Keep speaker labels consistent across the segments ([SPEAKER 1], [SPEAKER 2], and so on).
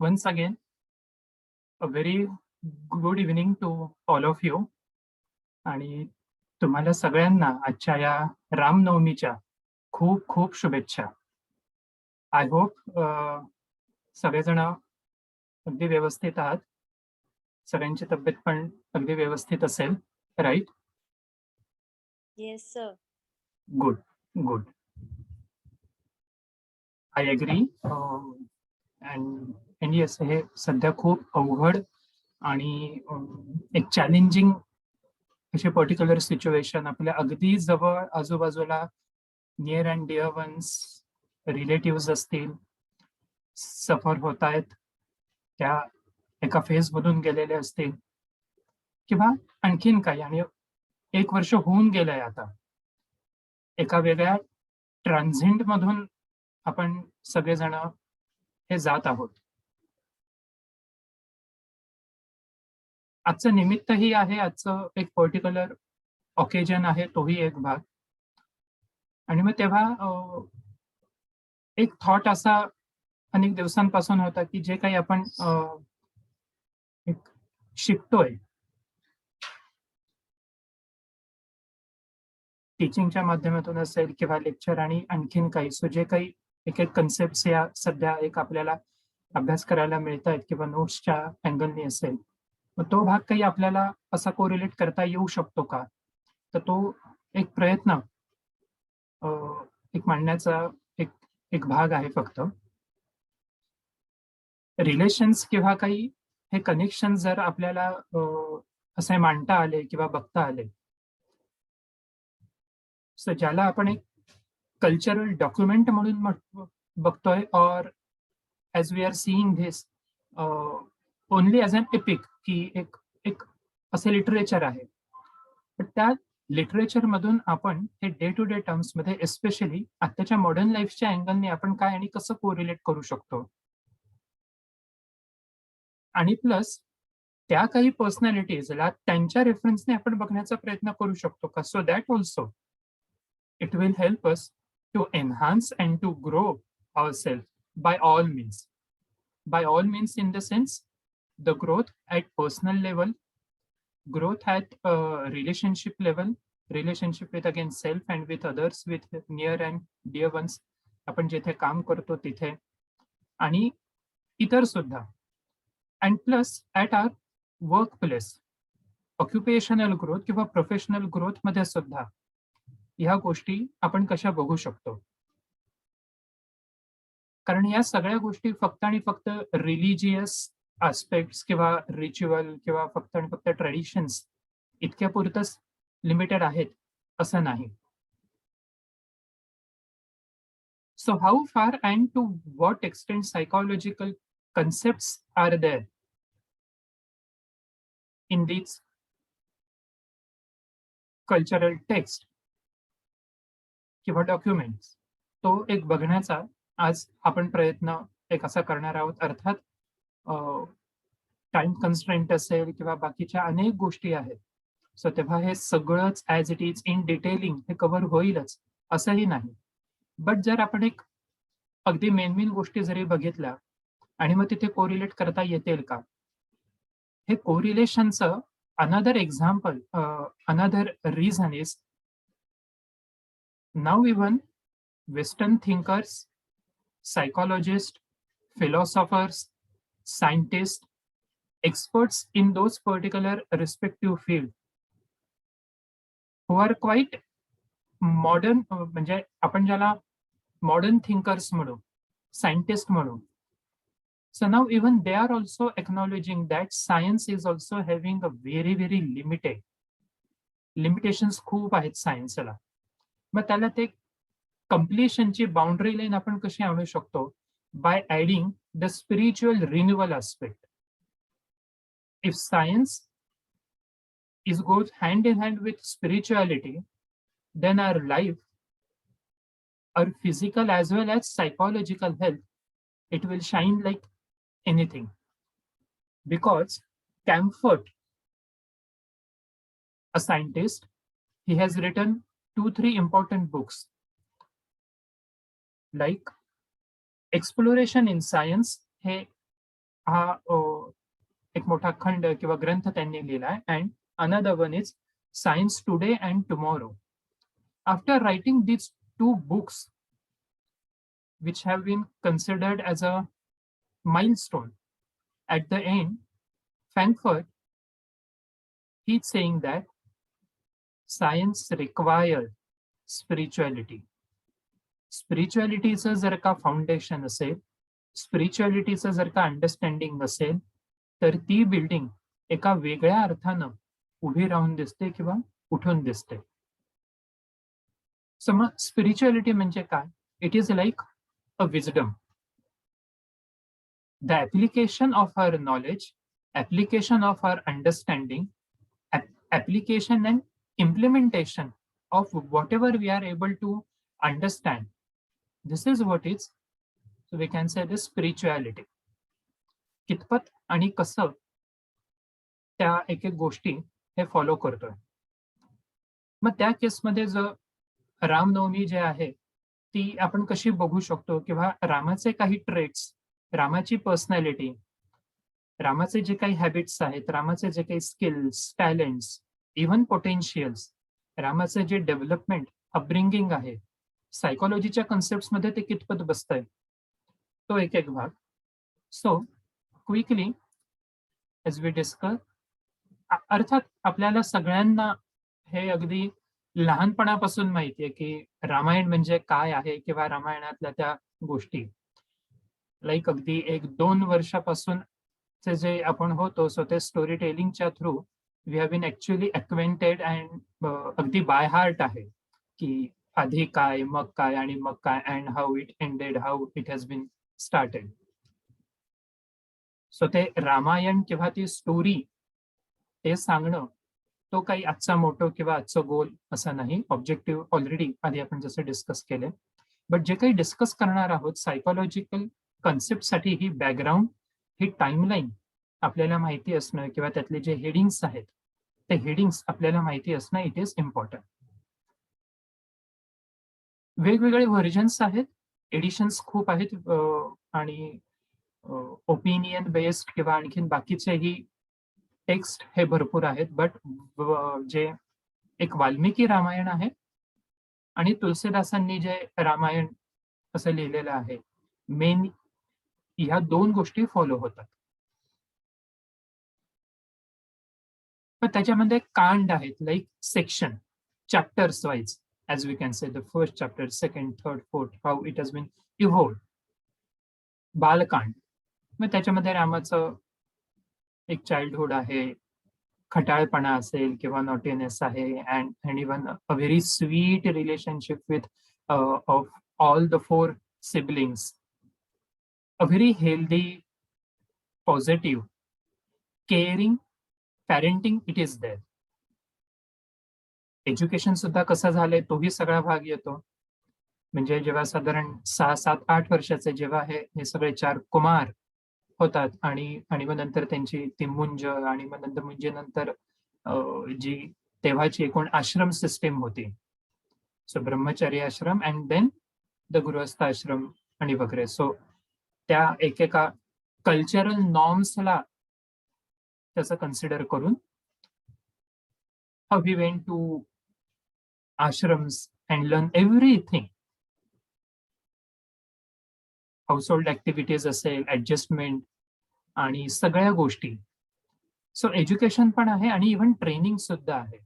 [SPEAKER 1] Once again, a very good evening to all of you. आणि तुम्हाला सगळ्यांना आजच्या या रामनवमीच्या खूप खूप शुभेच्छा. आय होप सगळेजण अगदी व्यवस्थित आहात. सगळ्यांची तब्येत पण अगदी व्यवस्थित असेल, right?
[SPEAKER 2] Yes, sir.
[SPEAKER 1] Good, good. I agree. And yes, हे सध्या खूप अवघड आणि एक चॅलेंजिंग अशी पर्टिक्युलर सिच्युएशन आपल्या अगदी जवळ आजूबाजूला near and dear ones relative असतील, सफर होत आहेत, त्या एका फेज मधून गेलेले असतील किंवा आणखीन काही. आणि 1 वर्ष होऊन गेलंय आता. एका वेगळ्या ट्रान्झिंट मधून आपण सगळेजण हे जात आहोत. आजचं निमित्तही आहे, आजचं एक पर्टिक्युलर ऑकेजन आहे, तोही एक भाग. आणि मग तेव्हा एक थॉट असा अनेक दिवसांपासून होता की जे काही आपण एक शिकतोय, टीचिंगच्या माध्यमातून असेल किंवा लेक्चर आणि आणखीन काही, सो जे काही एक एक कन्सेप्ट या सध्या एक आपल्याला अभ्यास करायला मिळत आहेत किंवा नोट्सच्या अँगलनी असेल, मग तो भाग काही आपल्याला असा कोरिलेट करता येऊ शकतो का? तर तो एक प्रयत्न एक मांडण्याचा एक एक भाग आहे. फक्त रिलेशन्स किंवा काही हे कनेक्शन जर आपल्याला असे मांडता आले किंवा बघता आले, सो ज्याला आपण एक कल्चरल डॉक्युमेंट म्हणून बघतोय, or as we are seeing this only as an epic, की एक एक असे लिटरेचर आहे. पण त्या लिटरेचर मधून आपण हे डे टू डे टर्म्स मध्ये, एस्पेशली आताच्या मॉडर्न लाईफच्या अँगलने आपण काय आणि कसं कोरिलेट करू शकतो. आणि प्लस त्या काही पर्सनॅलिटीजला त्यांच्या रेफरन्सने आपण बघण्याचा प्रयत्न करू शकतो का? So that also it will help us to enhance and to grow ourselves by all means. By all means in the sense, the growth at personal level, growth at relationship level, relationship with again self and with others, with near and dear ones, आपण जिथे काम करतो तिथे, आणि इतर सुद्धा. And plus at our workplace, occupational growth किंवा professional growth मध्ये सुद्धा ह्या गोष्टी आपण कशा बघू शकतो. कारण या सगळ्या गोष्टी फक्त आणि फक्त रिलिजियस आस्पेक्ट्स किंवा रिच्युअल किंवा फक्त आणि फक्त ट्रेडिशन्स इतक्या पुरतच लिमिटेड आहेत असं नाही. So how far and to what extent psychological concepts are there in these cultural text किंवा डॉक्युमेंट्स, तो एक बघण्याचा आज आपण प्रयत्न एक असा करणार आहोत. अर्थात टाइम कन्स्ट्रेंट असेल किंवा बाकीच्या अनेक गोष्टी आहेत, सो तेव्हा हे सगळंच as it is in detailing हे कव्हर होईलच असंही नाही. बट जर आपण एक अगदी मेन गोष्टी जरी बघितल्या आणि मग तिथे कोरिलेट करता येतील का, हे कोरिलेशनचं another example, another reason is now even Western thinkers, psychologists, philosophers, scientists, experts in those particular respective field who are quite modern, म्हणजे आपण ज्याला मॉडर्न थिंकर्स म्हणू, सायंटिस्ट म्हणू. So now even they are also acknowledging that science is also having a very limited limitations खूप आहेत सायन्सला. मग त्याला ते कम्प्लिशनची बाउंड्री लाईन आपण कशी आणू शकतो? By adding the spiritual renewal aspect. If science is goes hand in hand with spirituality, then our life, our physical as well as psychological health, it will shine like anything. Because Camfort, a scientist, he has written 2-3 important books like Exploration in Science, हे हा एक मोठा खंड किंवा ग्रंथ त्यांनी लिहिलाय. And another one is science today and tomorrow. After writing these two books, which have been considered as a milestone, at the end, Frankfurt, he's saying that science requires spirituality. स्पिरिच्युअलिटीचं जर का फाउंडेशन असेल, स्पिरिच्युअलिटीचं जर का understanding असेल, तर ती building एका वेगळ्या अर्थानं उभी राहून दिसते किंवा उठून दिसते. सो मग स्पिरिच्युअलिटी म्हणजे काय? It is like a wisdom. The application of our knowledge, application of our understanding, application and implementation of whatever we are able to understand. This is what is, so we can say, the spirituality. कितपत आणि कसं त्या एक एक गोष्टी हे follow करतोय. मग त्या केसमध्ये जो रामनवमी जे आहे ती आपण कशी बघू शकतो, किंवा रामाचे काही ट्रेट्स, रामाची पर्सनॅलिटी, रामाचे जे काही हॅबिट्स आहेत, रामाचे जे काही स्किल्स, टॅलेंट्स, इव्हन पोटेन्शियल्स, रामाचे जे डेव्हलपमेंट, अपब्रिंगिंग आहे, सायकोलॉजीच्या कन्सेप्ट्समध्ये ते कितपत बसतंय, तो एक एक भाग. So quickly as we discuss, अर्थात आपल्याला सगळ्यांना हे अगदी लहानपणापासून माहिती आहे की रामायण म्हणजे काय आहे, किंवा रामायणातल्या त्या गोष्टी लाईक अगदी 1-2 वर्षापासून जे आपण होतो, सो ते स्टोरी टेलिंगच्या through we have been actually acquainted and अगदी बाय हार्ट आहे की आधी काय, मग काय, आणि मग काय, and how it ended, how it has been started. So ते रामायण किंवा ती स्टोरी ते सांगणं, तो काही आजचा मोटो किंवा आजचं गोल असं नाही. ऑब्जेक्टिव्ह ऑलरेडी आधी आपण जसं डिस्कस केले. बट जे काही डिस्कस करणार आहोत सायकोलॉजिकल कन्सेप्टसाठी, ही बॅकग्राऊंड, ही टाइमलाईन आपल्याला माहिती असणं, किंवा त्यातले जे हेडिंग्स आहेत ते हेडिंग्स आपल्याला माहिती असणं, इट इज इम्पॉर्टंट. वेगवेगळे व्हर्जन्स आहेत, एडिशन्स खूप आहेत, आणि ओपिनियन बेस्ड किंवा आणखीन बाकीचेही टेक्स्ट हे भरपूर आहेत. बट जे एक वाल्मिकी रामायण आहे आणि तुलसीदासांनी जे रामायण असं लिहिलेलं आहे, मेन ह्या 2 गोष्टी फॉलो होतात. पण त्याच्यामध्ये कांड आहेत, like section, chapters wise, as we can say, the first chapter, second, third, fourth, how it has been evolved. Balkand, मग त्याच्यामध्ये रामाचं एक चाइल्डहुड आहे, खटाळपणा असेल किंवा नॉटीनेस आहे, and even a very sweet relationship width of all the 4 siblings, a very healthy, positive, caring parenting, it is there. Education सुद्धा कसं झालंय तोही सगळा भाग येतो. म्हणजे जेव्हा साधारण 6, 7, 8 वर्षाचे जेव्हा हे सगळे 4 कुमार होतात, आणि मग नंतर त्यांची ती मुंज, आणि मग नंतर मुंजेनंतर जी तेव्हाची एकूण आश्रम सिस्टीम होती, सो ब्रह्मचर्य आश्रम अँड देन द गृहस्थ आश्रम आणि वगैरे. सो त्या एकेका कल्चरल नॉर्म्सला त्याचं कन्सिडर करून how we went to ashrams and learn everything, household activities असेल, ऍडजस्टमेंट आणि सगळ्या गोष्टी. सो एज्युकेशन पण आहे आणि इव्हन ट्रेनिंग सुद्धा आहे.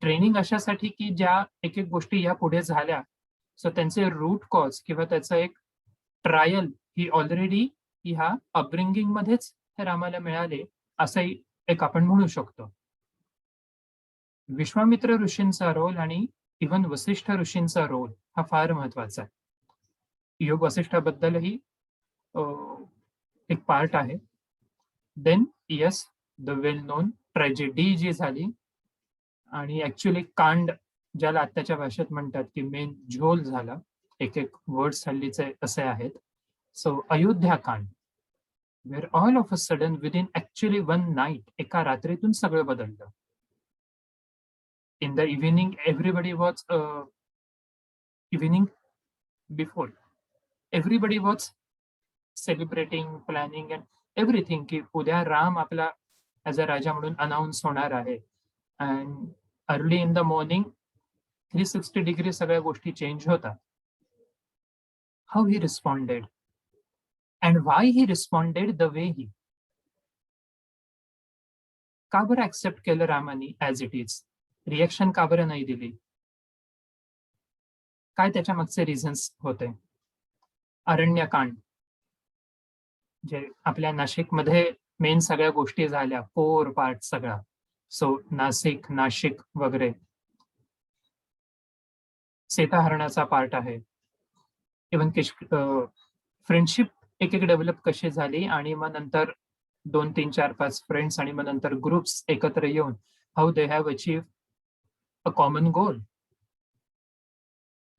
[SPEAKER 1] ट्रेनिंग अशासाठी की ज्या एक एक गोष्टी या पुढे झाल्या, सो त्यांचे रूट कॉज किंवा त्याचं एक ट्रायल ही ऑलरेडी ह्या अपब्रिंगिंग मध्येच हे रामाला मिळाले, असंही एक आपण म्हणू शकतो. विश्वामित्र ऋषींचा रोल आणि इव्हन वसिष्ठ ऋषींचा रोल हा फार महत्वाचा आहे. योग वसिष्ठाबद्दलही एक पार्ट आहे. Then yes, the well known tragedy जी झाली, आणि ऍक्च्युअली कांड ज्याला आत्ताच्या भाषेत म्हणतात की मेन झोल झाला, एक एक वर्ड्स हल्लीचे असे आहेत. So Ayodhya Kand, where all of a sudden within actually 1 night, एका रात्रीतून सगळं बदललं. In the evening, everybody was evening before, everybody was celebrating, planning and everything, की उद्या राम आपला ॲज अ राजा म्हणून अनाउन्स होणार आहे. And early in the morning 360 degree सगळ्या गोष्टी चेंज होतात. How he responded and why he responded the way he. का बरं ऍक्सेप्ट केलं रामानी ॲज इट इज? रिएक्शन का बरं नाही दिली? काय त्याच्या मागचे रिझन्स होते? अरण्यकांड, जे आपल्या नाशिकमध्ये मेन सगळ्या गोष्टी झाल्या, कोर पार्ट सगळा. सो नाशिक वगैरे. सीताहरणाचा पार्ट आहे. इव्हन फ्रेंडशिप एक डेव्हलप कशी झाली आणि मग नंतर 2, 3, 4, 5 फ्रेंड्स आणि मग नंतर ग्रुप्स एकत्र येऊन how they have achieve a common goal.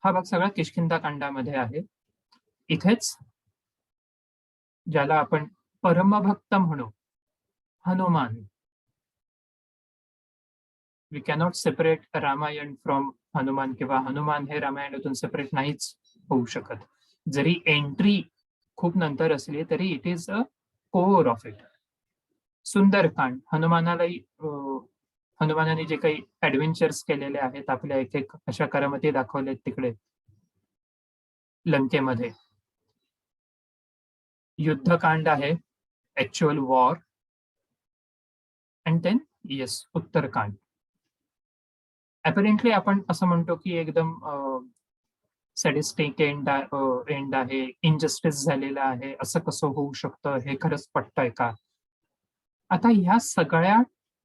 [SPEAKER 1] हा भाग सगळा किष्किंधा कांडामध्ये आहे. इथेच ज्याला आपण परमभक्त म्हणू, Hanuman. We cannot separate Ramayana from Hanuman, किंवा हनुमान हे रामायणातून सेपरेट नाहीच होऊ शकत. जरी एंट्री खूप नंतर असली तरी it is a core of it. Sundarkand, हनुमानाने जे काही ऍडव्हेंचर्स केलेले आहेत, आपल्या एक अशा करामती दाखवल्यात तिकडे लंकेमध्ये. युद्धकांड आहे, actual war. And then yes, Uttarakanda. Apparently आपण असं म्हणतो की एकदम सॅडिस्टिक एंड आहे, इनजस्टिस झालेला आहे, असं कसं होऊ शकतं, हे खरंच पटतंय का? आता ह्या सगळ्या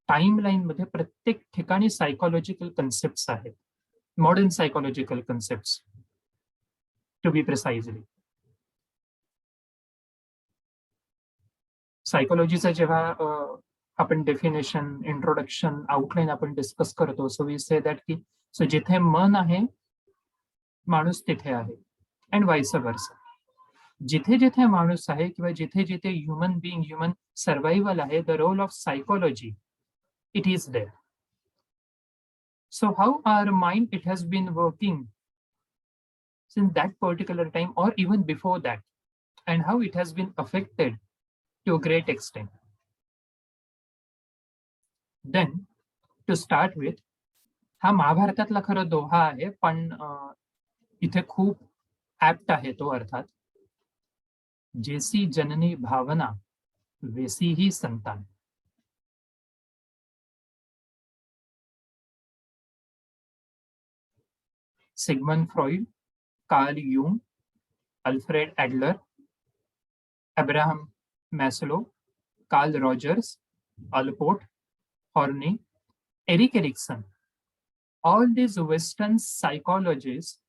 [SPEAKER 1] टाइमलाईन मध्ये प्रत्येक ठिकाणी सायकोलॉजिकल कन्सेप्ट आहेत, modern psychological concept to be precisely. सायकोलॉजीचं जेव्हा आपण डेफिनेशन, इंट्रोडक्शन, आउटलाईन आपण डिस्कस करतो, सो वी से दॅट की सो जिथे मन आहे माणूस तिथे आहे, अँड वाईस वर्सा. जिथे जिथे माणूस आहे किंवा जिथे जिथे ह्युमन बिईंग, ह्युमन सर्व्हायव्हल आहे, the role of psychology, it is there. So how our mind, it has been working since that particular time or even before that, and how it has been affected to a great extent. Then to start with, हा महाभारतातला खरं Doha आहे, पण इथे खूप apt आहे तो. अर्थात, JC जननी भावना वेसी ही संतान. Sigmund Freud, Carl Jung, Alfred Adler, Abraham Maslow, Carl Rogers, Allport, Horney, Erik Erikson, all these Western psychologists,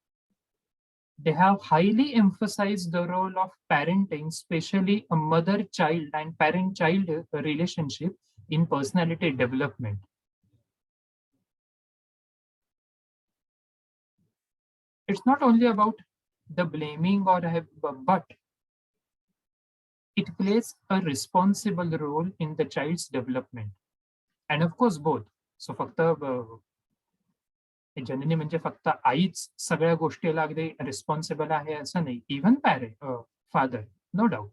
[SPEAKER 1] they have highly emphasized the role of parenting, especially a mother-child and parent-child relationship in personality development. It's not only about the blaming but it plays a responsible role in the child's development. And of course both. So फक्त जननी म्हणजे फक्त आईच सगळ्या गोष्टीला अगदी responsible आहे असं नाही. Even father, no doubt.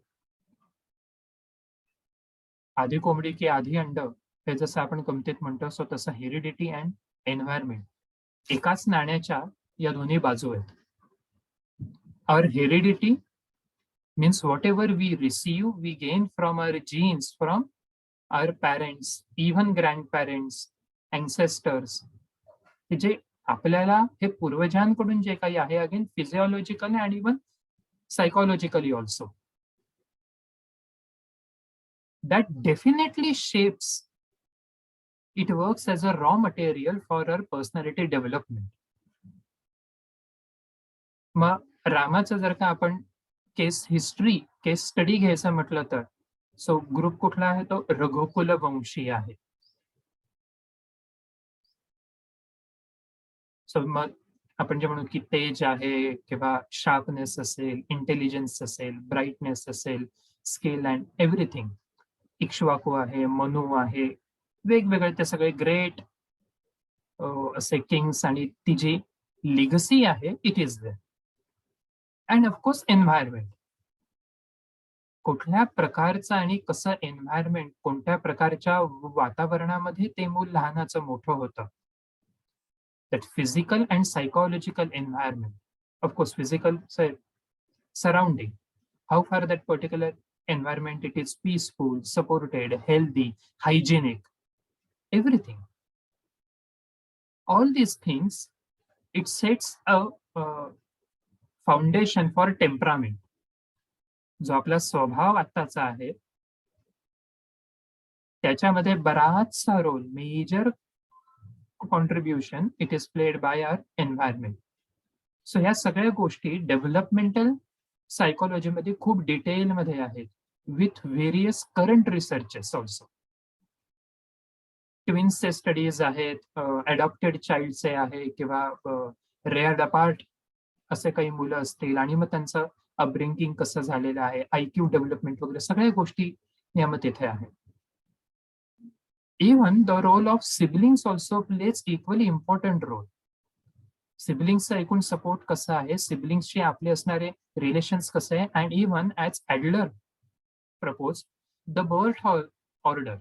[SPEAKER 1] आधी कोंबडी की आधी अंड, हे जसं आपण गमतीत म्हणतो, सो तसं हेरिडिटी अँड एन्व्हायरमेंट एकाच नाण्याच्या या दोन्ही बाजू आहेत. आवर heredity means whatever we receive, we gain from our genes, from our parents, even grandparents, ancestors. जे आपल्याला हे पूर्वजांकडून जे काही आहे, अगेन फिजिओलॉजिकली आणि even psychologically also, that definitely shapes, it works as a raw material for our personality development. मग रामाचं जर का आपण केस स्टडी घ्यायचं म्हटलं तर, सो ग्रुप कुठला आहे, तो रघुकुल वंशी आहे. सो मग आपण जे म्हणू की तेज आहे किंवा शार्पनेस असेल, इंटेलिजन्स असेल, ब्राईटनेस असेल, स्किल अँड एव्हरीथिंग, इक्ष्वाकू आहे, मनू आहे, वेगवेगळे ते सगळे ग्रेट असे किंग्स, आणि ती जी लिगसी आहे, it is there. And of course environment. कुठल्या प्रकारचं आणि कसं एन्व्हायरमेंट, कोणत्या प्रकारच्या वातावरणामध्ये ते मूल लहानाचं मोठं होतं. That physical and psychological environment. Of course, physical surrounding. How far that particular environment it is peaceful, supported, healthy, hygienic, everything. All these things, it sets a foundation for temperament. जो आपला स्वभाव आत्ताचा आहे त्याच्यामध्ये बराचसा role, major contribution it is played by our environment. So ह्या सगळ्या गोष्टी डेव्हलपमेंटल सायकोलॉजीमध्ये खूप डिटेलमध्ये आहेत, with various current researches also. ट्विन्सचे स्टडीज आहेत, अडॉप्टेड चाइल्डचे आहे, किंवा रेअर्ड अपार्ट असे काही मुलं असतील आणि मग त्यांचं अपब्रिंगिंग कसं झालेलं आहे, IQ डेव्हलपमेंट वगैरे सगळ्या गोष्टी यामध्ये तिथे आहेत. Even the role of siblings also plays equally important role. सिबलिंग्सचा एकूण सपोर्ट कसा आहे, सिबलिंग्सशी आपले असणारे रिलेशन्स कसे आहे, and even as Adler propose the birth order.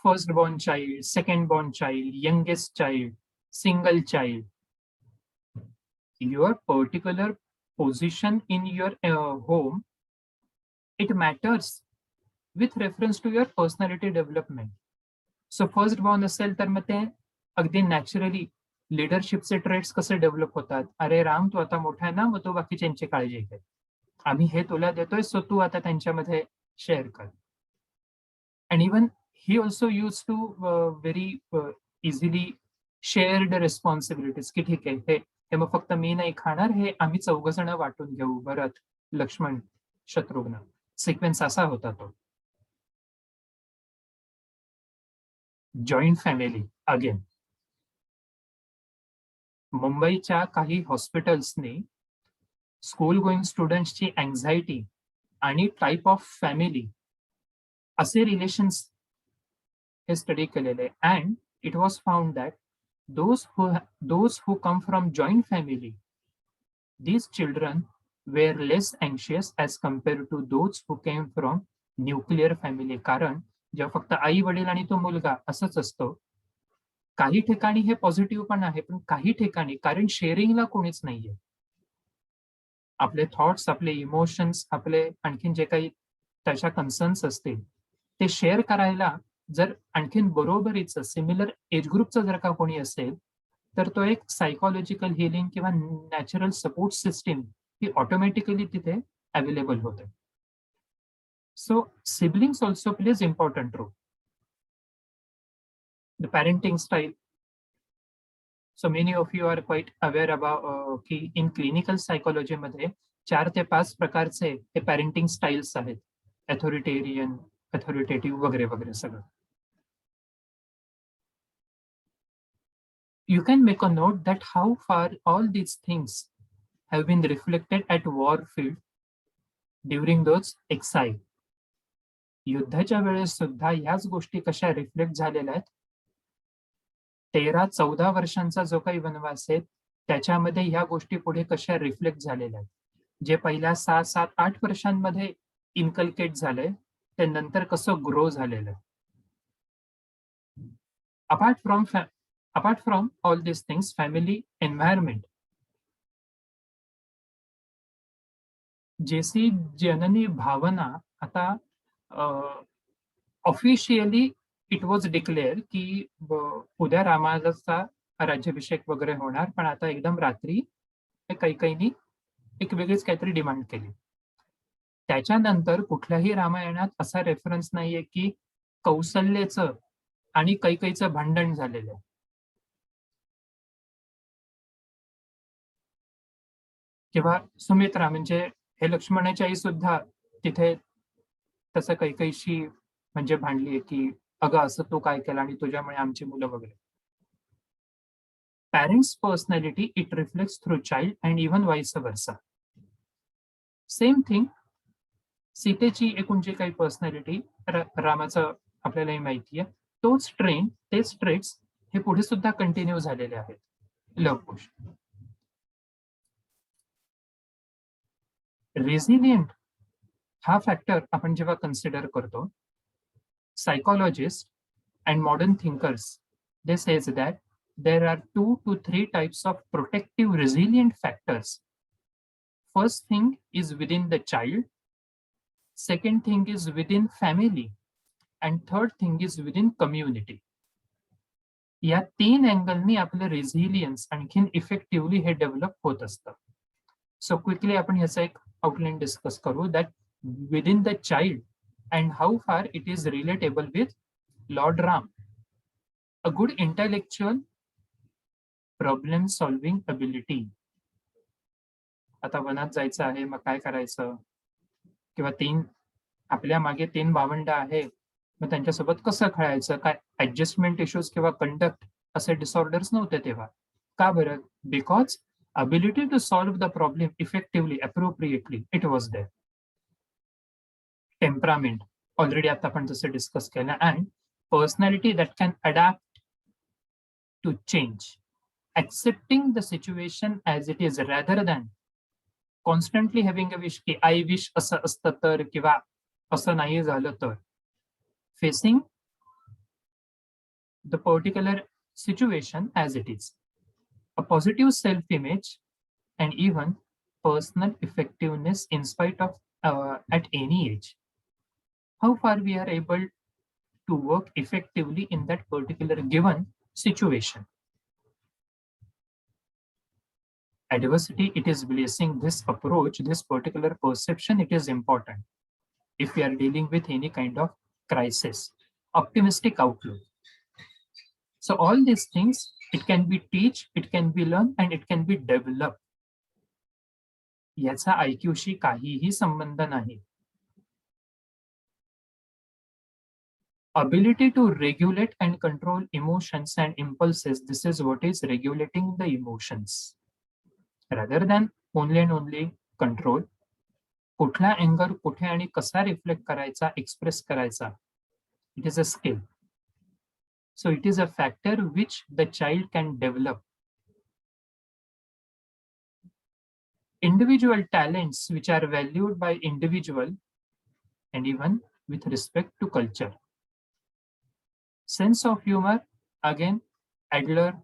[SPEAKER 1] First born child, second born child, youngest child, single child. Your particular position in your home, it matters with reference to your personality development. So first born असेल तर मग ते अगदी naturally लिडरशिपचे traits कसे develop होतात. अरे राम, तू आता मोठा आहे ना, मग तू बाकीच्यांची काळजी घे, आम्ही हे तुला देतोय, सो तू आता त्यांच्यामध्ये शेअर कर. And even he also use to very easily shared responsibilities, की ठीक आहे, हे मग फक्त मी नाही खाणार, हे आम्ही 4 जण वाटून घेऊ. भरत, लक्ष्मण, शत्रुघ्न, सिक्वेन्स असा होता तो. Joint family again. मुंबईच्या काही हॉस्पिटल्सनी स्कूल गोईंग स्टुडंट्सची अँझायटी आणि टाईप ऑफ फॅमिली असे रिलेशन्स हे स्टडी केलेले. And it was found that those who come from joint family, these children were less anxious as compared to those who came from nuclear family. कारण जेव्हा फक्त आई वडील आणि तो मुलगा असंच असतो, काही ठिकाणी हे पॉझिटिव्ह पण आहे, पण काही ठिकाणी कारण शेअरिंगला कोणीच नाहीये. आपले थॉट्स, आपले इमोशन्स, आपले आणखीन जे काही त्याच्या कन्सर्न्स असतील ते शेअर करायला जर आणखीन बरोबरीचं सिमिलर एज ग्रुपचं जर का कोणी असेल, तर तो एक सायकोलॉजिकल हिलिंग किंवा नॅचरल सपोर्ट सिस्टीम ही ऑटोमॅटिकली तिथे अवेलेबल होते. So siblings also plays important role. The parenting style. So many of you are quite aware about की इन क्लिनिकल सायकोलॉजीमध्ये 4 ते 5 प्रकारचे हे पॅरेंटिंग स्टाईल्स आहेत. अथॉरिटेरियन, अथॉरिटेटिव्ह वगैरे वगैरे सगळं. You can make a note that how far all these things have been reflected at Warfield during those exile. युद्धाच्या वेळेस सुद्धा ह्याच गोष्टी कशा रिफ्लेक्ट झालेल्या आहेत. 13-14 वर्षांचा जो काही वनवास आहे त्याच्यामध्ये ह्या गोष्टी पुढे कशा रिफ्लेक्ट झालेल्या आहेत. जे पहिल्या 6-7-8 वर्षांमध्ये इन्कल्केट झालंय ते नंतर कसं ग्रो झालेलं आहे. Apart from all these things, family environment. जेसी जननी भावना आता ऑफिशियली इट वॉज डिक्लेअर की उद्या रामाचा राज्याभिषेक वगैरे होणार, पण आता एकदम रात्री कैकेयीनी एक वेगळीच काहीतरी डिमांड केली. त्याच्यानंतर कुठल्याही रामायणात असा रेफरन्स नाहीये की कौसल्याचं आणि कैकेयीचं भांडण झालेलं आहे. किंवा सुमित्रा म्हणजे हे लक्ष्मणाची आई सुद्धा तिथे तसं कैकेयीशी म्हणजे भांडलीये की अगं असं तू काय केलं आणि तुझ्यामुळे आमची मुलं वगैरे. Parents personality it reflects through child and even vice versa. Same thing सीतेची एकूण जी काही पर्सनॅलिटी, रामाचं आपल्यालाही माहिती आहे, तोच ट्रेंड, तेच ट्रेट्स हे पुढे सुद्धा कंटिन्यू झालेले आहेत. लव कुश. Resilient हा फॅक्टर आपण जेव्हा कन्सिडर करतो, psychologists and modern thinkers, they says that there are 2 to 3 types of protective resilient factors. First thing is within the child, second thing is within family, and third thing is within community. या 3 अँगलनी आपलं resilience आणखीन effectively हे develop होत असतं. So quickly आपण ह्याचा एक outline discuss करू, that within the child and how far it is relatable with Lord Ram. A good intellectual problem solving ability. आता वनात जायचं आहे, मग काय करायचं, किंवा आपल्या मागे 3 भावंड आहे, मग त्यांच्यासोबत कसं खेळायचं, काय ऍडजस्टमेंट इश्यूज किंवा कंडक्ट असे डिसऑर्डर्स नव्हते तेव्हा. का बरं? Because ability to solve the problem effectively, appropriately, it was there. Temperament, already आता आपण जसं डिस्कस केलं, and personality that can adapt to change, accepting the situation as it is rather than constantly having a wish की I wish असं असतं तर, किंवा असं नाही झालं तर. Facing the particular situation as it is. A positive self-image and even personal effectiveness in spite of at any age. How far we are able to work effectively in that particular given situation. Adversity, it is blessing this approach, this particular perception, it is important if we are dealing with any kind of crisis. Optimistic outlook. So all these things, it can be teach, it can be learned, and it can be developed. याचा IQ शी काहीही संबंध नाही. Ability to regulate and control emotions and impulses, this is what is regulating the emotions. Rather than only and only control, कुठला अँगर कुठे आणि कसा reflect करायचा, express करायचा, it is a skill. So it is a factor which the child can develop. Individual talents which are valued by individual and even with respect to culture. Sense of humor, again, Adler,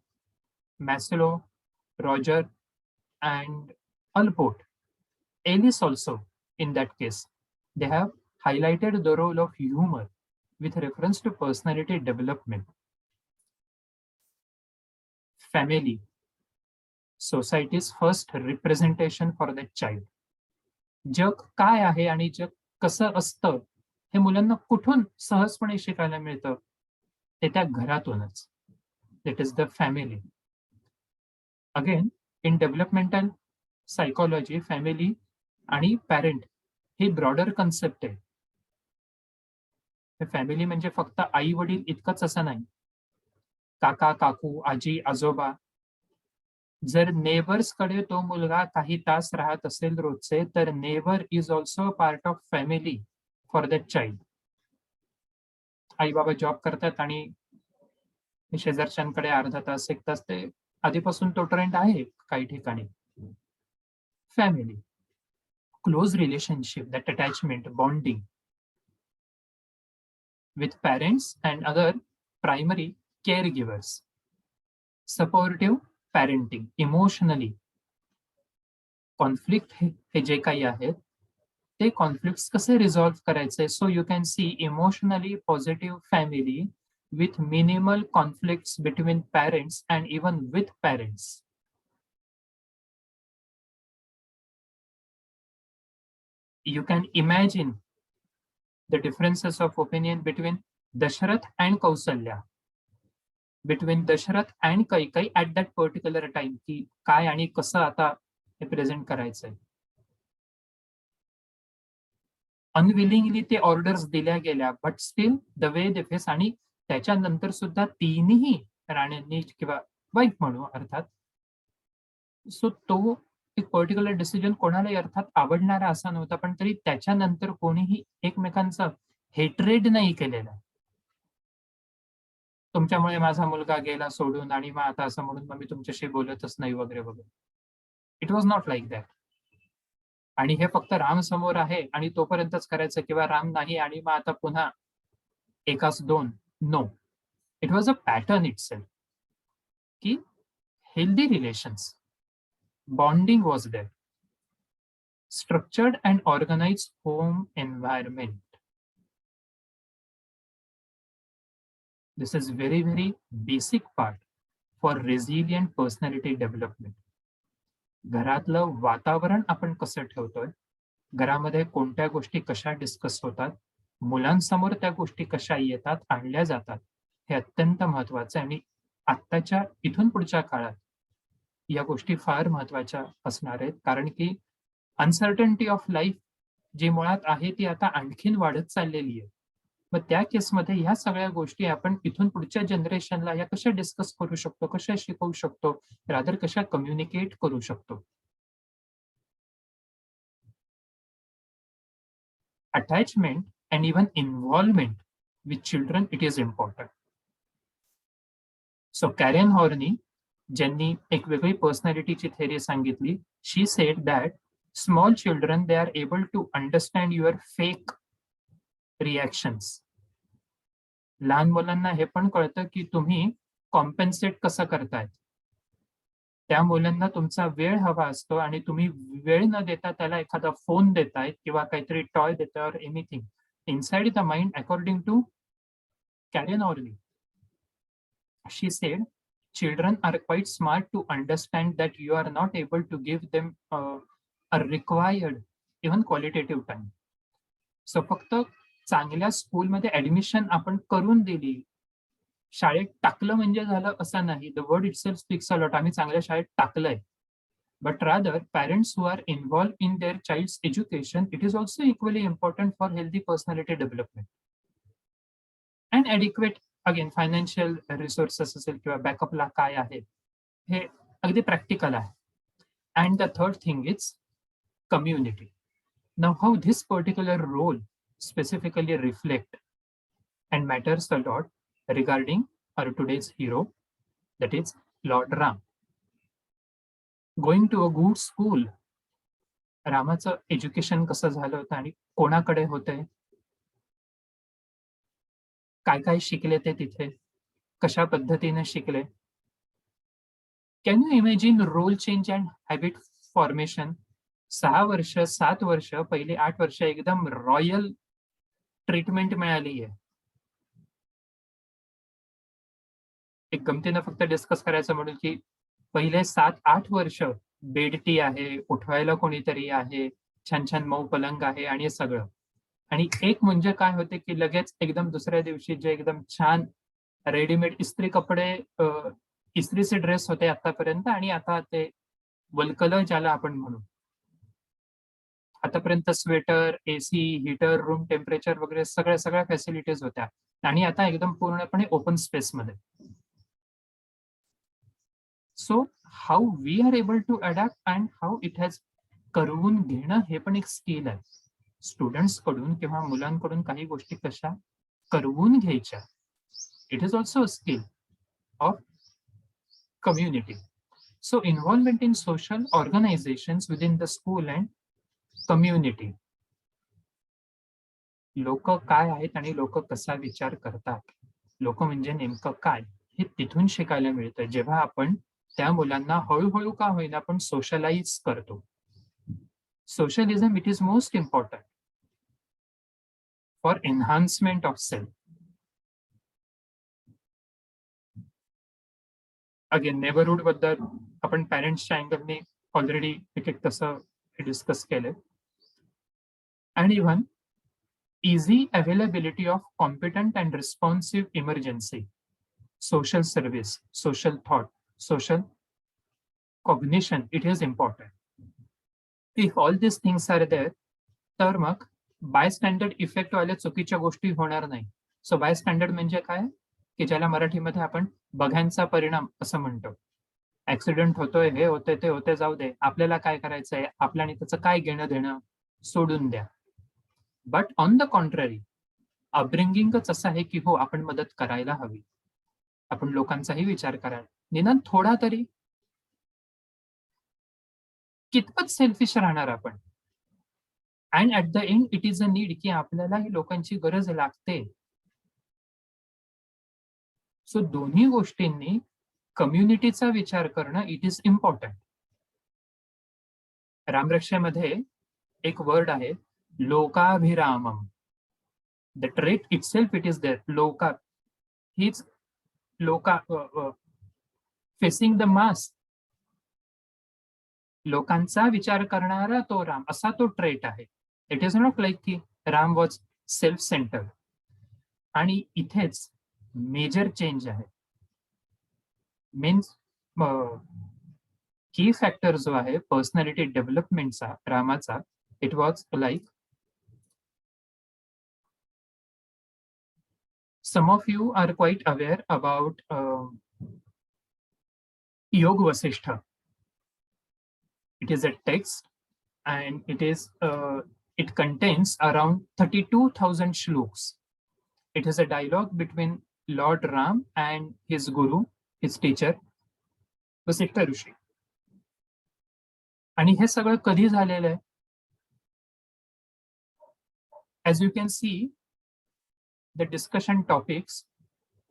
[SPEAKER 1] Maslow, Roger, and Allport. Ellis also, in that case, they have highlighted the role of humor with reference to personality development. Family, society's first representation for the child. जग काय आहे आणि जग कसं असतं हे मुलांना कुठून सहजपणे शिकायला मिळतं, ते त्या घरातूनच. That is the family. Again, in developmental psychology, family आणि पॅरेंट ही ब्रॉडर कन्सेप्ट आहे. फॅमिली म्हणजे फक्त आई वडील इतकंच असं नाही. काका काकू, आजी आजोबा. जर नेबर्स कडे तो मुलगा काही तास राहत असेल रोजचे, तर neighbour is also part of family for that child. आई बाबा जॉब करतात आणि शेजारच्यांकडे अर्धा तास 1 तास, ते आधीपासून तो ट्रेंड आहे काही ठिकाणी. Family, close relationship, that attachment, bonding with parents and other primary caregivers. Supportive parenting, emotionally. Conflict हे जे काही आहेत, ते conflicts कसे resolve करायचे. So you can see emotionally positive family with minimal conflicts between parents and even with parents. You can imagine the differences of opinion between Dasharath and Kausalya, between Dasharath and Kaikai at that particular time, की काय आणि कसं आता हे present करायचंय. Unwillingly ते orders दिल्या गेल्या, but still the way they face. आणि त्याच्यानंतर सुद्धा तिन्ही राण्यांनी, किंवा वाईफ म्हणू अर्थात, सो तो एक पर्टिक्युलर डिसिजन कोणालाही अर्थात आवडणारा असा नव्हता, पण तरी त्याच्यानंतर कोणीही एकमेकांचं हेट्रेड नाही केलेलं. तुमच्यामुळे माझा मुलगा गेला सोडून आणि मग आता असं म्हणून मग मी तुमच्याशी बोलतच नाही वगैरे वगैरे. It was not like that. आणि हे फक्त राम समोर आहे आणि तोपर्यंतच करायचं, किंवा राम नाही आणि मग आता पुन्हा एकास दोन. No, it was a pattern itself, की healthy relations, bonding was there, structured and organized home environment. This is very, very basic part for resilient personality development. घरातलं वातावरण आपण कसं ठेवतोय, घरामध्ये कोणत्या गोष्टी कशा डिस्कस होतात, मुलांसमोर त्या गोष्टी कशा येतात, आणल्या जातात, हे अत्यंत महत्वाचं आहे. आणि आत्ताच्या इथून पुढच्या काळात या गोष्टी फार महत्वाच्या असणार आहेत, कारण की अनसर्टनिटी ऑफ लाईफ जी मुळात आहे ती आता आणखीन वाढत चाललेली आहे. मग त्या केसमध्ये ह्या सगळ्या गोष्टी आपण इथून पुढच्या जनरेशनला या कशा डिस्कस करू शकतो, कशा शिकवू शकतो, रादर कशा कम्युनिकेट करू शकतो. Attachment and even involvement with children, it is important. So Karen Horney, ज्यांनी एक वेगळी पर्सनॅलिटीची थेअरी सांगितली, she said that small children they are able to understand your fake reactions. लहान मुलांना हे पण कळतं की तुम्ही कॉम्पेन्सेट कसं करताय. त्या मुलांना तुमचा वेळ हवा असतो आणि तुम्ही वेळ न देता त्याला एखादा फोन देताय किंवा काहीतरी टॉय देताय or anything. Inside the mind, according to Karen Horney, she said, children are quite smart to understand that you are not able to give them a required even qualitative time. So फक्त चांगल्या स्कूलमध्ये admission आपण करून दिली, शाळेत टाकलं म्हणजे झालं असं नाही. The word itself speaks a lot. आम्ही चांगल्या शाळेत टाकलंय, but rather parents who are involve in their child's education, it is also equally important for healthy personality development. And adequate again financial resources असेल किंवा बॅकअपला काय आहे हे अगदी प्रॅक्टिकल आहे. And the third thing is community. Now how this particular role specifically reflect and matters a lot regarding our today's hero, that is Lord Ram. Going to a good school, रामाचं education कसं झालं होतं आणि कोणाकडे होतंय, काय काय शिकले ते तिथे, कशा पद्धतीने शिकले. Can you imagine role change and habit formation? 6 वर्ष, 7 वर्ष, पहिले 8 वर्ष एकदम रॉयल ट्रीटमेंट मिळाली आहे. एक गमतीनं फक्त डिस्कस करायचं म्हणून की पहिले 7-8 वर्ष बेड टी आहे, उठवायला कोणीतरी आहे, छान छान मऊ पलंग आहे आणि सगळं. आणि एक म्हणजे काय होते की लगेच एकदम दुसऱ्या दिवशी जे एकदम छान रेडीमेड इस्त्री कपडे, इस्त्रीचे ड्रेस होते आतापर्यंत, आणि आता ते वल्कलं ज्याला आपण म्हणू. आतापर्यंत sweater, AC, heater, room temperature वगैरे सगळ्या फॅसिलिटीज होत्या, आणि आता एकदम पूर्णपणे ओपन स्पेसमध्ये. So how we are able to adapt and how it has करवून घेणं हे पण एक स्किल आहे. स्टुडंट्स कडून किंवा मुलांकडून काही गोष्टी कशा करवून घ्यायच्या, it is also a skill of community. So involvement in social organisations within the school and community. लोक काय आहेत आणि लोक कसा विचार करतात, लोक म्हणजे नेमकं काय, हे तिथून शिकायला मिळतं जेव्हा आपण त्या मुलांना हळूहळू का होईना पण सोशलाइज करतो. Socialism, it is most important for enhancement of self. Again neighbourhood बद्दल आपण पॅरेंट्सच्या अँगलने ऑलरेडी एक तसं डिस्कस केलंय. And even easy availability of competent and responsive emergency, social service, social thought, social cognition, it is important. If all these things are there, तर मग बायस्टँडर्ड effect वाल्या चुकीच्या गोष्टी होणार नाही. सो बायस्टँडर्ड म्हणजे काय, की ज्याला मराठीमध्ये आपण बघ्यांचा परिणाम असं म्हणतो. ऍक्सिडेंट होतोय, हे होतंय, ते होते, जाऊ दे, आपल्याला काय करायचंय, आपल्याने त्याचं काय घेणं देणं, सोडून द्या. बट ऑन द कॉन्ट्ररी, अपब्रिंगिंगच असं आहे की हो, आपण मदत करायला हवी, आपण लोकांचाही विचार करायला, निदान थोडा तरी. कितपत सेल्फिश राहणार आपण, and at the end it is a need की आपल्याला ही लोकांची गरज लागते. सो दोन्ही गोष्टींनी कम्युनिटीचा विचार करणं इट इज इम्पॉर्टंट. रामरक्षेमध्ये एक वर्ड आहे लोकाभिरामम. The trait itself it is there. लोका हीच लोका फेसिंग द मास, लोकांचा विचार करणारा तो राम, असा तो ट्रेट आहे. इट इज नॉट लाईक की राम वॉज सेल्फ सेंटर्ड. आणि इथेच मेजर चेंज आहे. मीन्स की फॅक्टर जो आहे पर्सनॅलिटी डेव्हलपमेंटचा रामाचा, it was like some of you are quite aware about Yog Vasishtha. It is a text and it contains around 32,000 shloks. It is a dialogue between Lord Ram and his guru, his teacher, Vasishtha Rishi. आणि हे सगळं कधी झालेलं आहे? As you can see, the discussion topics: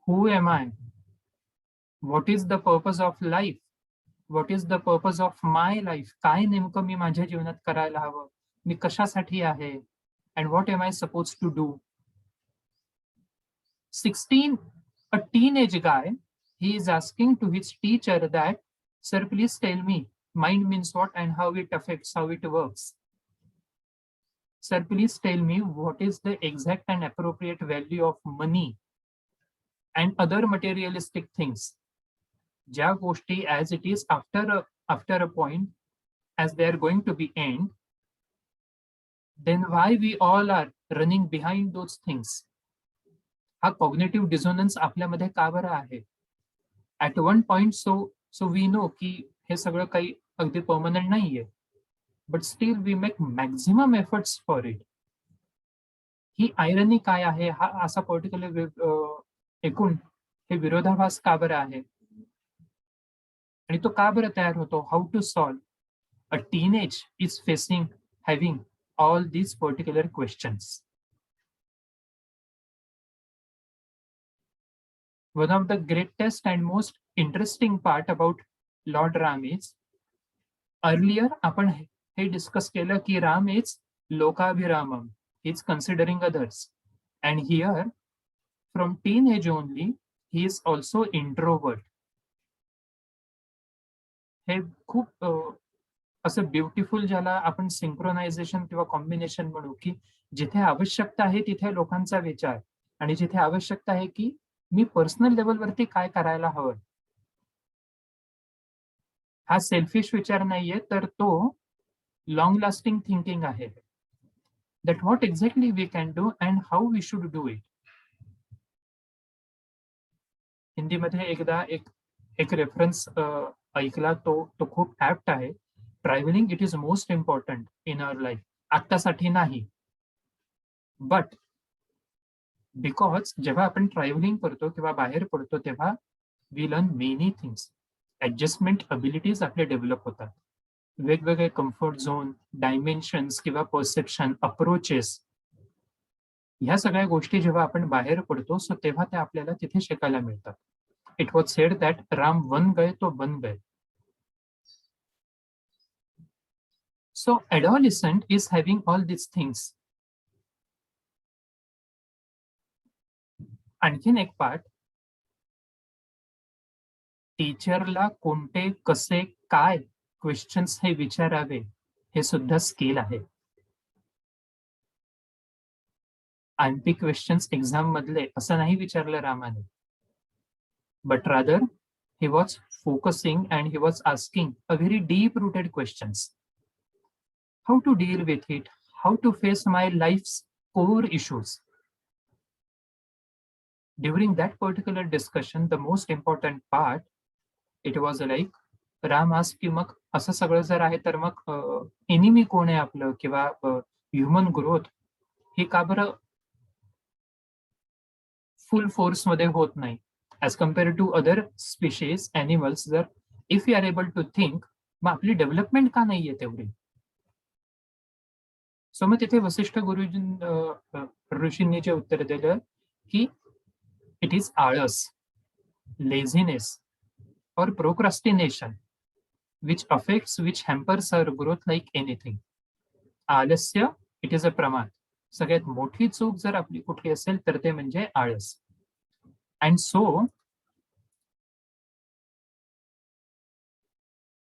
[SPEAKER 1] who am I? What is the purpose of life? What is the purpose of my life? काय नेमकं मी माझ्या जीवनात करायला हवं? मी कशासाठी आहे? And what am I supposed to do? 16, a teenage guy, he is asking to his teacher that, sir, please tell me, mind means what and how it affects, how it works. Sir, please tell me what is the exact and appropriate value of money and other materialistic things. ज्या गोष्टी as it is after a point, as they are going to be end, then why we all are running behind those things. हा cognitive dissonance आपल्यामध्ये का बरं आहे? At one point so we know की हे सगळं काही अगदी परमनंट नाहीये, but still we make maximum efforts for it. ही आयरनी काय आहे? हा असा पर्टिक्युलर एकूण हे विरोधाभास का बरं आहे आणि तो का बरं तयार होतो? How to solve? A teenage is facing having all these particular questions. One of the greatest and most interesting part about Lord Ram is, earlier आपण हे डिस्कस केलं की राम इज लोकाभिरामम, he is considering others, and here from teenage only he is also introvert. हे खूप असं beautiful ज्याला आपण सिंक्रोनायझेशन किंवा कॉम्बिनेशन म्हणू, की जिथे आवश्यकता आहे तिथे लोकांचा विचार आणि जिथे आवश्यकता आहे की मी पर्सनल लेवलवरती काय करायला हवं, हा सेल्फिश विचार नाहीये, तर तो लॉंग लास्टिंग थिंकिंग आहे. That what exactly we can do and how we should do it. हिंदीमध्ये एकदा एक रेफरन्स ऐकला, तो खूप ऍप्ट आहे. Travelling it is most important in our life. आत्तासाठी नाही, बट बिकॉज जेव्हा आपण ट्रॅव्हलिंग करतो किंवा बाहेर पडतो तेव्हा we learn many things. Adjustment abilities आपले डेव्हलप होतात. वेगवेगळे कम्फर्ट झोन, डायमेन्शन्स किंवा परसेप्शन, अप्रोचेस, ह्या सगळ्या गोष्टी जेव्हा आपण बाहेर पडतो सो तेव्हा त्या आपल्याला तिथे शिकायला मिळतात. It was sed that Ram one गए तो बन गए. So adolescent is having all these things. आणखीन एक पार्ट, टीचरला कोणते, कसे, काय क्वेश्चन्स हे विचारावे हे सुद्धा स्किल आहे. आयएमपी क्वेश्चन्स एक्झाम मधले असं नाही विचारलं रामाने, but rather he was focusing and he was asking a very deep rooted questions. How to deal with it, how to face my life's core issues. During that particular discussion, the most important part, it was like Ram asked की मग असं सगळं जर आहे तर मग enemy कोण आहे आपलं, किंवा ह्युमन ग्रोथ हे का बरं फुल फोर्स मध्ये होत नाही as compared to other species, animals. जर if we are able to think, मग आपली डेव्हलपमेंट का नाहीये तेवढी? सो मग तिथे वसिष्ठ ऋषींनी जे उत्तर दिलं की इट इज आळस, लेझीनेस और procrastination which hampers our growth like anything. आलस्य इट इज अ प्रमाद. सगळ्यात मोठी चूक जर आपली कुठली असेल तर ते म्हणजे आळस. अँड सो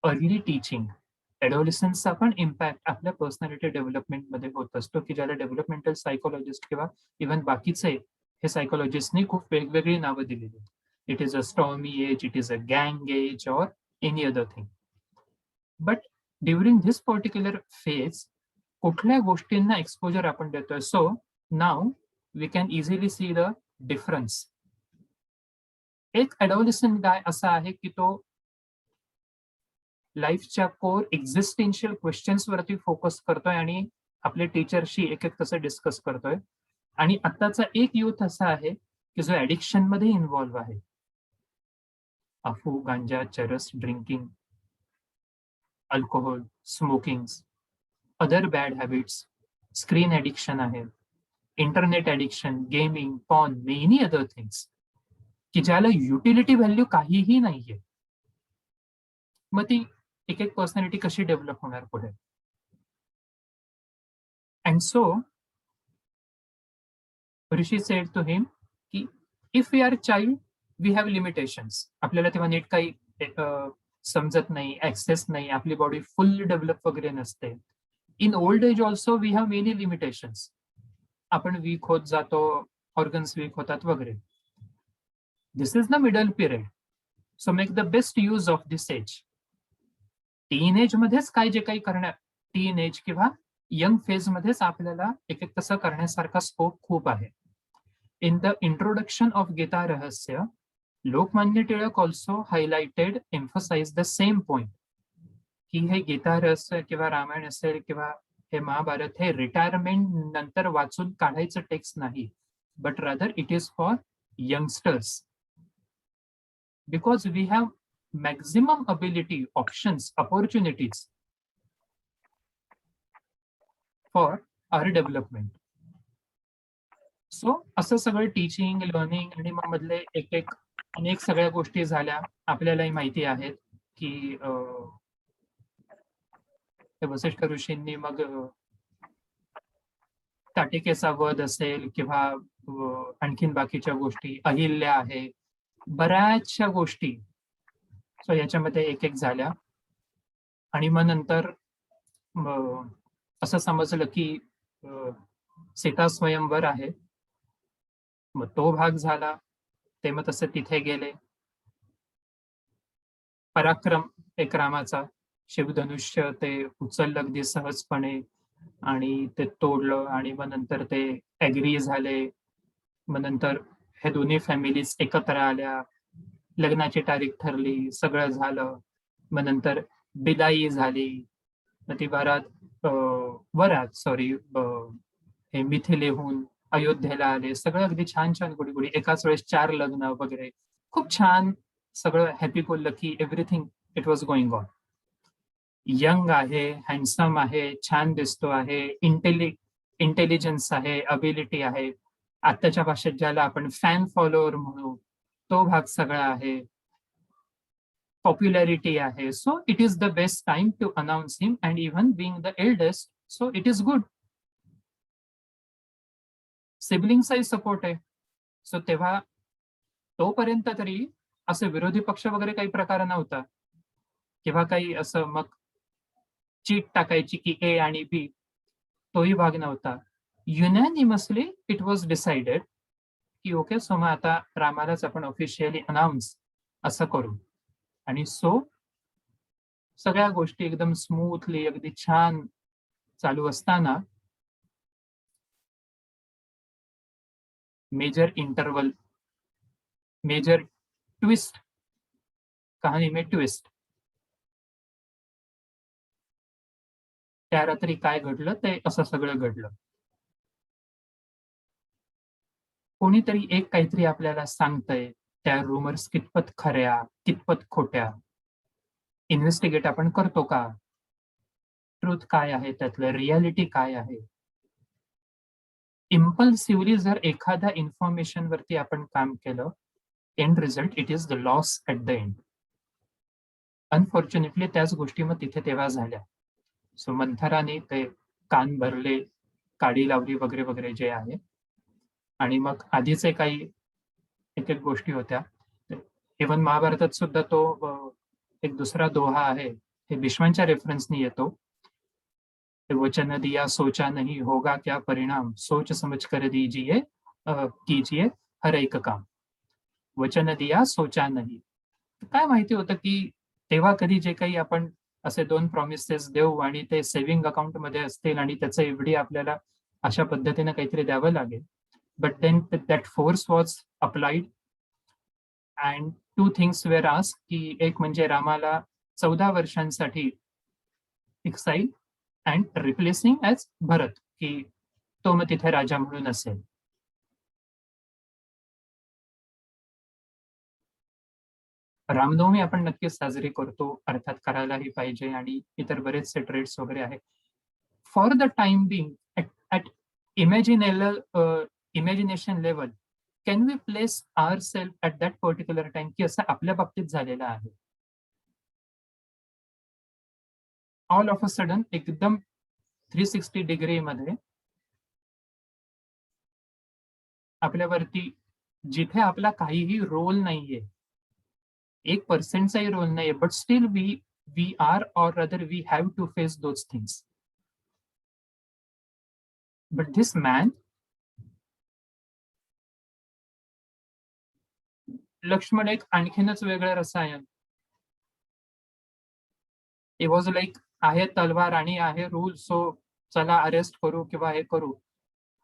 [SPEAKER 1] अर्ली टीचिंग, एडोलिसन्सचा पण इम्पॅक्ट आपल्या पर्सनॅलिटी डेव्हलपमेंटमध्ये होत असतो, की ज्याला डेव्हलपमेंटल सायकोलॉजिस्ट किंवा इव्हन बाकीचे हे सायकोलॉजिस्टनी खूप वेगवेगळी नावं दिलेली. It is a stormy age, it is a गँग age or any other thing. But during this particular phase कुठल्या गोष्टींना एक्सपोजर आपण देतोय. So now we can easily see the difference. एक ॲडोलिसंट गाय असा आहे की तो लाईफच्या कोर एक्झिस्टेन्शियल क्वेश्चन्स वरती फोकस करतोय आणि आपल्या टीचरशी एक एक तसं डिस्कस करतोय. आणि आत्ताचा एक युथ असा आहे की जो ऍडिक्शन मध्ये इन्व्हॉल्व्ह आहे. अफू, गांजा, चरस, drinking, alcohol, smoking, other bad habits, screen addiction आहे, internet addiction, gaming, porn, many other things की ज्याला युटिलिटी व्हॅल्यू काहीही नाहीये. मग ती एक एक पर्सनॅलिटी कशी डेव्हलप होणार पुढे. And so rishi said to him की if we are child we have limitations. आपल्याला तेव्हा नीट काही समजत नाही, ऍक्सेस नाही, आपली बॉडी फुल डेव्हलप वगैरे नसते. In old age also we have many limitations. आपण वीक होत जातो, ऑर्गन्स वीक होतात वगैरे. This is the middle period. So make the best use of this age. Teen age मध्येच काय जे काही करण्या, टीन एज किंवा यंग फेज मध्येच आपल्याला एक एक तसं करण्यासारखा स्कोप खूप आहे. In the introduction of Gita Rahasya, Lokmanya Tilak also highlighted, emphasize the same point की हे गीता रहस्य किंवा रामायण असेल किंवा हे महाभारत हे रिटायरमेंट नंतर वाचून काढायचं टेक्स्ट नाही, but rather it is for youngsters. Because we have maximum ability, options, opportunities for our development. So असं सगळं टीचिंग, लर्निंग आणि मग मधले एक एक अनेक सगळ्या गोष्टी झाल्या. आपल्यालाही माहिती आहेत की वसिष्ठ ऋषींनी मग ताटिकेचा वध असेल किंवा आणखीन बाकीच्या गोष्टी, अहिल्या आहे, बऱ्याचशा गोष्टी सो याच्यामध्ये एक एक झाल्या. आणि मग नंतर असं समजलं की सीता स्वयंवर आहे. मग तो भाग झाला. ते मग तसं तिथे गेले. पराक्रम एक रामाचा, शिवधनुष्य ते उचललं अगदी सहजपणे आणि ते तोडलं. आणि मग नंतर ते ऍग्री झाले. मग नंतर हे दोन्ही फॅमिलीज एकत्र आल्या, लग्नाची तारीख ठरली, सगळं झालं. मग नंतर बिदाई झाली. मग ती वरात सॉरी हे मिथिलेहून अयोध्येला आले. सगळं अगदी छान छान गुडी एकाच वेळेस 4 लग्न वगैरे. खूप छान सगळं happy go lucky everything it was going on. Young आहे, हँडसम आहे, छान दिसतो आहे, इंटेलिजन्स आहे, अबिलिटी आहे. आत्ताच्या भाषेत ज्याला आपण फॅन फॉलोअर म्हणू तो भाग सगळा आहे. पॉप्युलॅरिटी आहे. So it is the best time to announce him and even being the eldest so it is good. सिबलिंगचाही सपोर्ट आहे. सो तेव्हा तोपर्यंत तरी असे विरोधी पक्ष वगैरे काही प्रकार नव्हता किंवा काही असं मग चीट टाकायची की ए आणि बी, तोही भाग नव्हता. युनॅनिमसली इट वॉज डिसाइडेड की ओके सो मग आता रामालाच आपण ऑफिशियली अनाउन्स असं करू. आणि सो सगळ्या गोष्टी एकदम स्मूथली अगदी छान चालू असताना मेजर इंटरवल, मेजर ट्विस्ट, कहाणी में ट्विस्ट. त्या रात्री काय घडलं ते असं सगळं घडलं. कोणीतरी एक काहीतरी आपल्याला सांगतंय, त्या रुमर्स कितपत खऱ्या, कितपत खोट्या, इन्व्हेस्टिगेट आपण करतो का? ट्रूथ काय आहे त्यातलं, रियालिटी काय आहे, इम्पल्सिव्हली जर एखाद्या इन्फॉर्मेशन वरती आपण काम केलं, end result it is the loss at the end. Unfortunately त्याच गोष्टी मग तिथे तेव्हा झाल्या. सो मंथराने ते कान भरले, काडी लावली वगैरे वगैरे जे आहे. आणि मग आधीचे काही एक एक गोष्टी होत्या. इव्हन महाभारतात सुद्धा तो एक दुसरा दोहा आहे. हे भीष्मांच्या रेफरन्सनी येतो. वचन दिया सोचा नहीं होगा क्या परिणाम, सोच समझ कर दीजिए कीजिए हर एक काम. वचन दिया सोचा नाही. काय माहिती होतं की तेव्हा कधी जे काही आपण असे 2 प्रॉमिसेस देऊ आणि ते सेव्हिंग अकाउंटमध्ये असतील आणि त्याचं एफडी आपल्याला अशा पद्धतीने काहीतरी द्यावं लागेल. But then that force was applied and 2 things were asked की एक म्हणजे रामाला 14 वर्षांसाठी exile and replacing as Bharat, की तो मग तिथे राजा म्हणून असेल. रामनवमी आपण नक्कीच साजरी करतो. अर्थात करायलाही पाहिजे आणि इतर बरेचसे ट्रेड्स वगैरे आहेत. For the time being at imagination level can we place ourselves at that particular time, की असं आपल्या बाबतीत झालेलं आहे. ऑल ऑफ अ सडन एकदम 360 डिग्रीमध्ये आपल्यावरती जिथे आपला काहीही रोल नाहीये, 1% चाही रोल नाहीये, but still we are or rather we have to face those things. But this man Lakshman एक आणखीनच वेगळं रसायन. इट वॉज लाइक आहे तलवार आणि आहे रूल, सो चला अरेस्ट करू किंवा हे करू.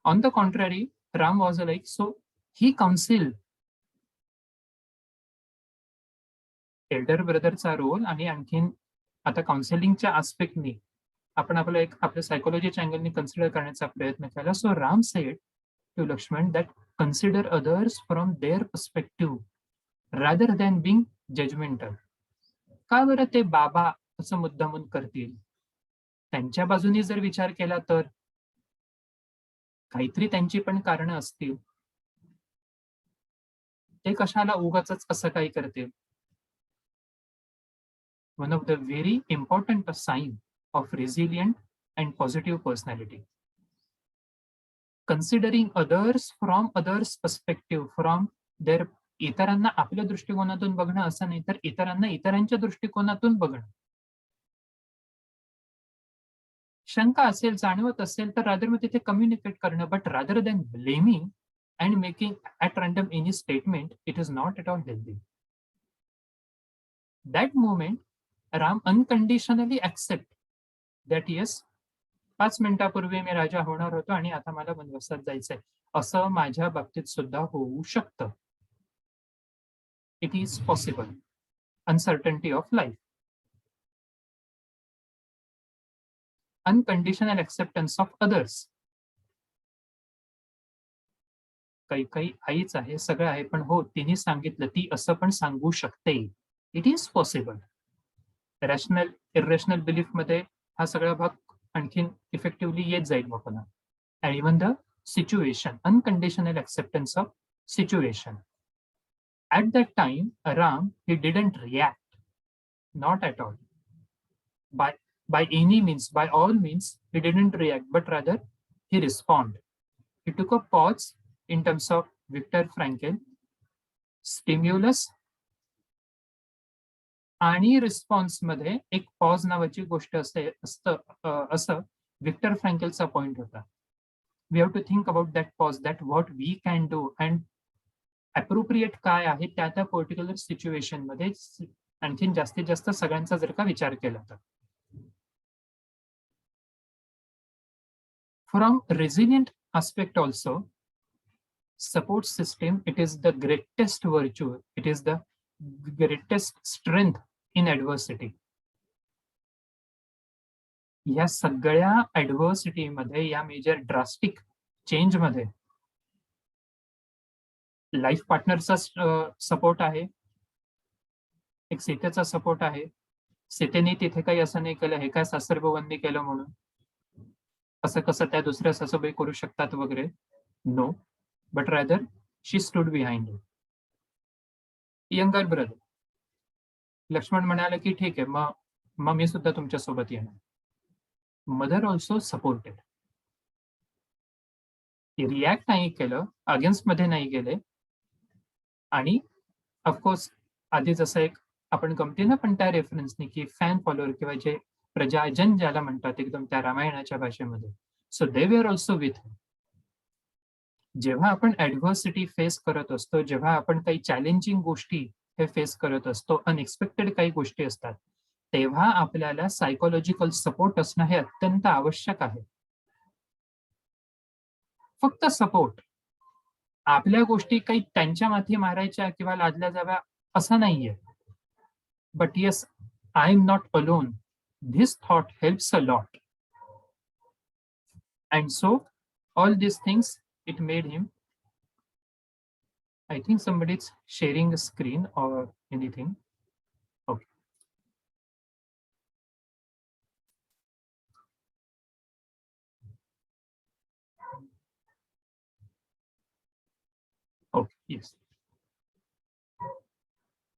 [SPEAKER 1] On the contrary Ram was like so he council elder ब्रदरचा रोल आणि आणखीन आता काउन्सिलिंगच्या आस्पेक्टनी आपण आपल्या सायकोलॉजीच्या अँगलनी कन्सिडर करण्याचा प्रयत्न केला. So Ram said to Lakshman that consider others from their perspective rather than being judgemental. का बरं ते बाबा असं मुद्दामून करतील? त्यांच्या बाजूने जर विचार केला तर काहीतरी त्यांची पण कारणं असतील. ते कशाला उगाचच असं काही करतील? One of the very important sign of resilient and positive personality. Considering others from others perspective, from their इतरांना आपल्या दृष्टिकोनातून बघणं असं नाही, तर इतरांना इतरांच्या दृष्टिकोनातून बघणं. शंका असेल, जाणवत असेल तर रादर मग तिथे कम्युनिकेट करणं, but rather than blaming and making at random any statement, it is not at all healthy. That moment Ram unconditionally accept that yes 5 मिनिटापूर्वी मी राजा होणार होतो आणि आता मला वनवासात जायचंय. असं माझ्या बाबतीत सुद्धा होऊ शकतं. It is possible. Uncertainty of life. Unconditional acceptance of others. काही आईच आहे, सगळं आहे, पण हो तिने सांगितलं, ती असं पण सांगू शकते. It is possible. Rational irrational बिलीफमध्ये हा सगळा भाग आणखीन इफेक्टिव्हली येत जाईल लोकांना. And even the situation, unconditional acceptance of situation. At that time, Ram, he didn't react, not at all. By any means, by all means, he didn't react, but rather he responded. He took a pause in terms of Viktor Frankl, stimulus आणि response मध्ये एक pause नावाची गोष्ट असं Viktor फ्रँकेलचा point होता. We have to think about that pause, that what we can do and appropriate काय आहे त्या पर्टिक्युलर सिच्युएशन मध्ये आणखीन जास्तीत जास्त सगळ्यांचा जर का विचार केला तर. From resilient aspect also, support system it is the greatest virtue, it is the greatest strength in adversity. या सगळ्या ॲडव्हर्सिटीमध्ये, या मेजर ड्रास्टिक चेंज मध्ये लाईफ पार्टनरचा सपोर्ट आहे, एक सीतेचा सपोर्ट आहे. सीतेने तिथे काही असं नाही केलं, हे काय सासरबुवांनी केलं म्हणून असं कसं त्या दुसऱ्या सासूबाई करू शकतात वगैरे. No, but rather she stood behind him. Younger brother. Lakshman म्हणाले की ठीक आहे, मग मी सुद्धा तुमच्या सोबत येणार. Mother also supported. रिॲक्ट नाही केलं, अगेन्स्ट मध्ये नाही गेले. आणि ऑफकोर्स आधी जसं एक आपण गमतीनं पण त्या रेफरन्सनी की फॅन फॉलोअर किंवा जे प्रजाजन ज्याला म्हणतात एकदम त्या रामायणाच्या भाषेमध्ये, so they were also with. जेव्हा आपण ऍडव्हर्सिटी फेस करत असतो, जेव्हा आपण काही चॅलेंजिंग गोष्टी हे फेस करत असतो, अनएक्सपेक्टेड काही गोष्टी असतात, तेव्हा आपल्याला सायकोलॉजिकल सपोर्ट असणं हे अत्यंत आवश्यक आहे. फक्त सपोर्ट. आपल्या गोष्टी काही त्यांच्या माथी मारायच्या किंवा लादल्या जाव्या असं नाहीये. But yes, I am not alone. This thought helps a lot. And so all this things it made him. I think somebody's sharing a screen or anything. Okay. Okay, yes.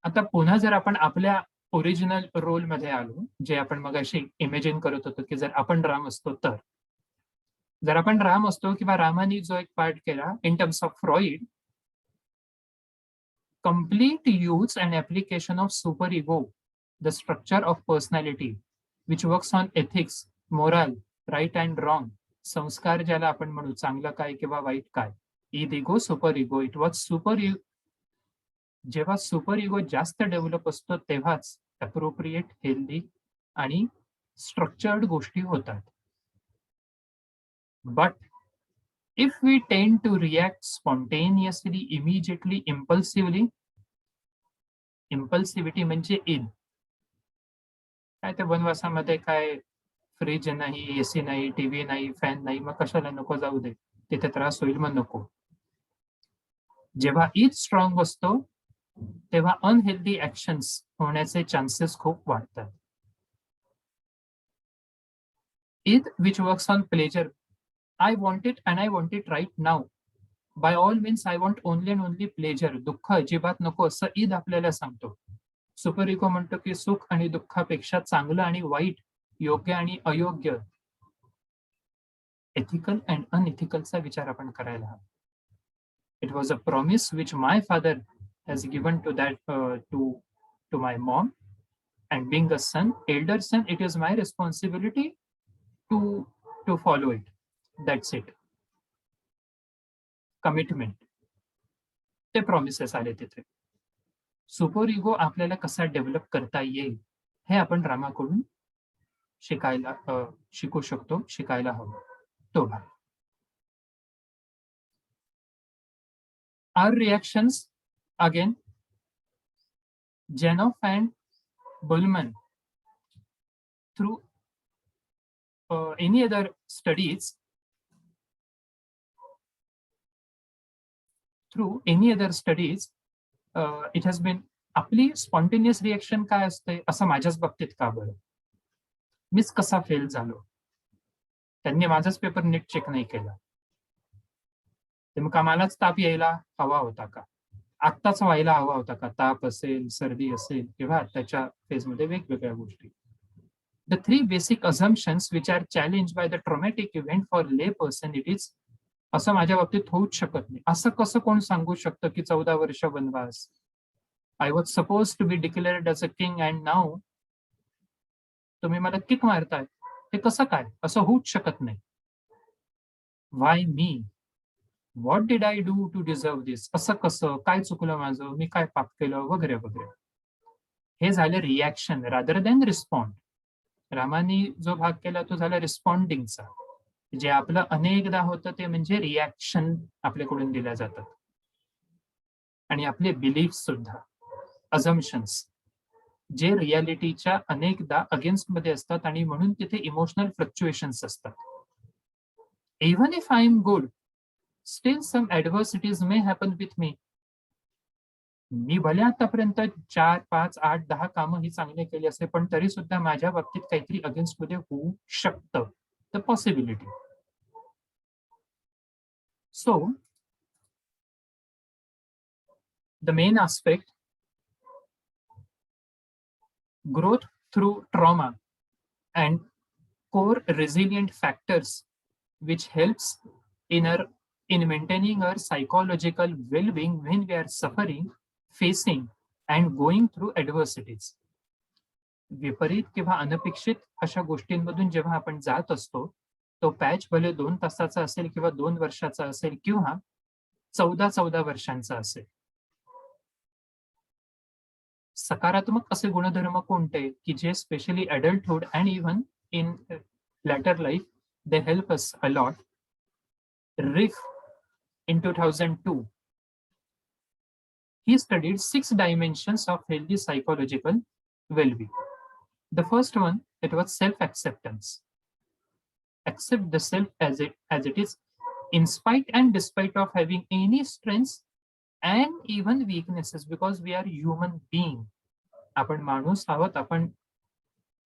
[SPEAKER 1] आता पुन्हा जर आपण आपल्या ओरिजिनल रोल मध्ये आलो, जे आपण मगाशी इमेजिन करत होतो की जर आपण राम असतो तर. जर आपण राम असतो किंवा रामानी जो एक पार्ट केला in terms of Freud, complete use and application of superego, the structure of personality, which works on ethics, moral, right and wrong, संस्कार ज्याला आपण म्हणू, चांगलं काय किंवा वाईट काय, Eid ego super ego. It was super. जेव्हा सुपर इगो जास्त डेव्हलप असतो तेव्हाच अप्रोप्रिएट, हेल्दी आणि स्ट्रक्चर्ड गोष्टी होतात. But if we tend to react spontaneously, immediately, impulsively, impulsivity म्हणजे ईद. काय ते वनवासामध्ये काय फ्रीज नाही, एसी नाही, टीव्ही नाही, फॅन नाही, मग कशाला, नको जाऊ दे, तिथे त्रास होईल, मग नको. जेव्हा ईद स्ट्रॉंग असतो तेव्हा अनहेल्दी ऍक्शन्स होण्याचे चान्सेस खूप वाढतात. Id which works on pleasure, I want it and I want it right now. By all means I want only and only pleasure. दुःख अजिबात नको असं ईद आपल्याला सांगतो. सुपर इगो म्हणतो की सुख आणि दुःखापेक्षा चांगलं आणि वाईट, योग्य आणि अयोग्य, एथिकल अँड अनएथिकलचा विचार आपण करायला हवा. It was a promise which my father has given to that to my mom, and being a son, elder son, it is my responsibility to follow it. That's it. Commitment. ते promises आले तिथे. Super ego आपल्याला कसा develop करता येईल हे आपण रामाकडून शिकू शकतो, शिकायला हवं तो भाग. Our reactions, again, Jenoff and Bullman, through any other studies, it has been, आपली स्पॉन्टेनियस रिएक्शन काय असते असं माझ्याच बाबतीत का बरं, मीच कसा फेल झालो, त्यांनी माझाच पेपर नीट चेक नाही केला, तेव्हा मलाच ताप यायला हवा होता का, आत्ताच व्हायला हवा होता का, ताप असेल, सर्दी असेल किंवा आत्ताच्या फेजमध्ये वेगवेगळ्या गोष्टी. The three basic assumptions which are challenged by the traumatic event for lay person, it is, असं माझ्या बाबतीत होऊच शकत नाही. असं कसं कोण सांगू शकतं की 14 वर्ष वनवास, I was suppose to be declared as a king and now तुम्ही मला किक मारताय, हे कसं काय, असं होऊच शकत नाही. Why me, what did I do to deserve this, असं कसं, काय चुकलं माझं, मी काय पाप केलं, वगैरे वगैरे. हे झालं reaction rather than respond. Ramani जो भाग केला तो झाला रिस्पॉन्डिंगचा. जे आपलं अनेकदा होतं ते म्हणजे रिॲक्शन आपल्याकडून दिल्या जातात. आणि आपले बिलीफ सुद्धा, अझम्पशन्स, जे रियालिटीच्या अनेकदा अगेन्स्ट मध्ये असतात आणि म्हणून तिथे इमोशनल फ्लक्च्युएशन्स असतात. Even if I am good, still some adversities may happen with me. मी भले आतापर्यंत 4, 5, 8, 10 कामं ही चांगले केली असेल, पण तरी सुद्धा माझ्या बाबतीत काहीतरी अगेन्स्ट मध्ये होऊ शकतं. The possibility. So the main aspect, growth through trauma and core resilient factors which helps in maintaining our psychological well-being when we are suffering, facing and going through adversities. विपरीत किंवा अनपेक्षित अशा गोष्टींमधून जेव्हा आपण जात असतो, तो पॅच भले 2 तासाचा असेल किंवा 2 वर्षाचा असेल किंवा 14 वर्षांचा असेल. सकारात्मक असे गुणधर्म कोणते की जे specially adulthood and even in later life they help us a lot. Riff in 2002, he studied 6 dimensions of healthy psychological well-being. The first one, it was self-acceptance. Accept the self as it is, in spite and despite of having any strengths and even weaknesses, because we are human being. आपण माणूस आहोत, आपण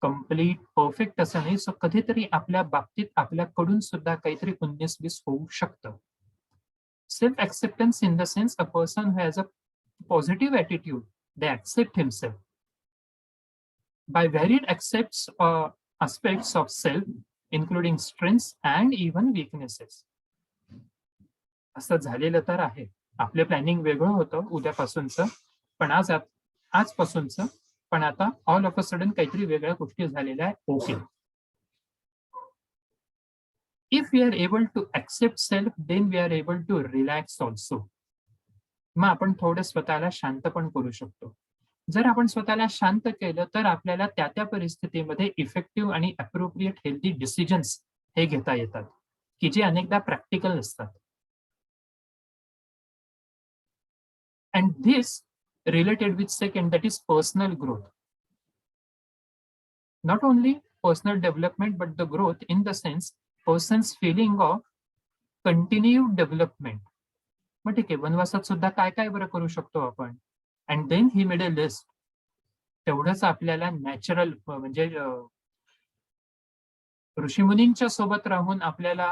[SPEAKER 1] complete perfect असं नाही. So कधीतरी आपल्या बाबतीत आपल्याकडून सुद्धा काहीतरी 19-20 होऊ शकतं. Self acceptance in the sense a person who has a positive attitude, they accept himself by varied aspects of self, including strengths and even weaknesses. असं झालेलं तर आहे. आपले प्लॅनिंग वेगळं होतं उद्यापासूनचं, पण आजपासूनचं, पण आता ऑल ऑफ अ सडन काहीतरी वेगळ्या गोष्टी झालेल्या आहे. Okay. If we are able to accept self, then we are able to relax also. मग आपण थोडं स्वतःला शांत पण करू शकतो. जर आपण स्वतःला शांत केलं तर आपल्याला त्या परिस्थितीमध्ये इफेक्टिव्ह आणि अप्रोप्रिएट हेल्दी डिसिजन्स हे घेता येतात की जे अनेकदा प्रॅक्टिकल नसतात. And this related with second, that is personal growth. Not only personal development but the growth in the sense person's feeling of continued development. मग ठीक आहे, वनवासात सुद्धा काय काय बरं करू शकतो आपण. And then he made a list. तेवढंच आपल्याला नॅचरल म्हणजे ऋषीमुनींच्या सोबत राहून आपल्याला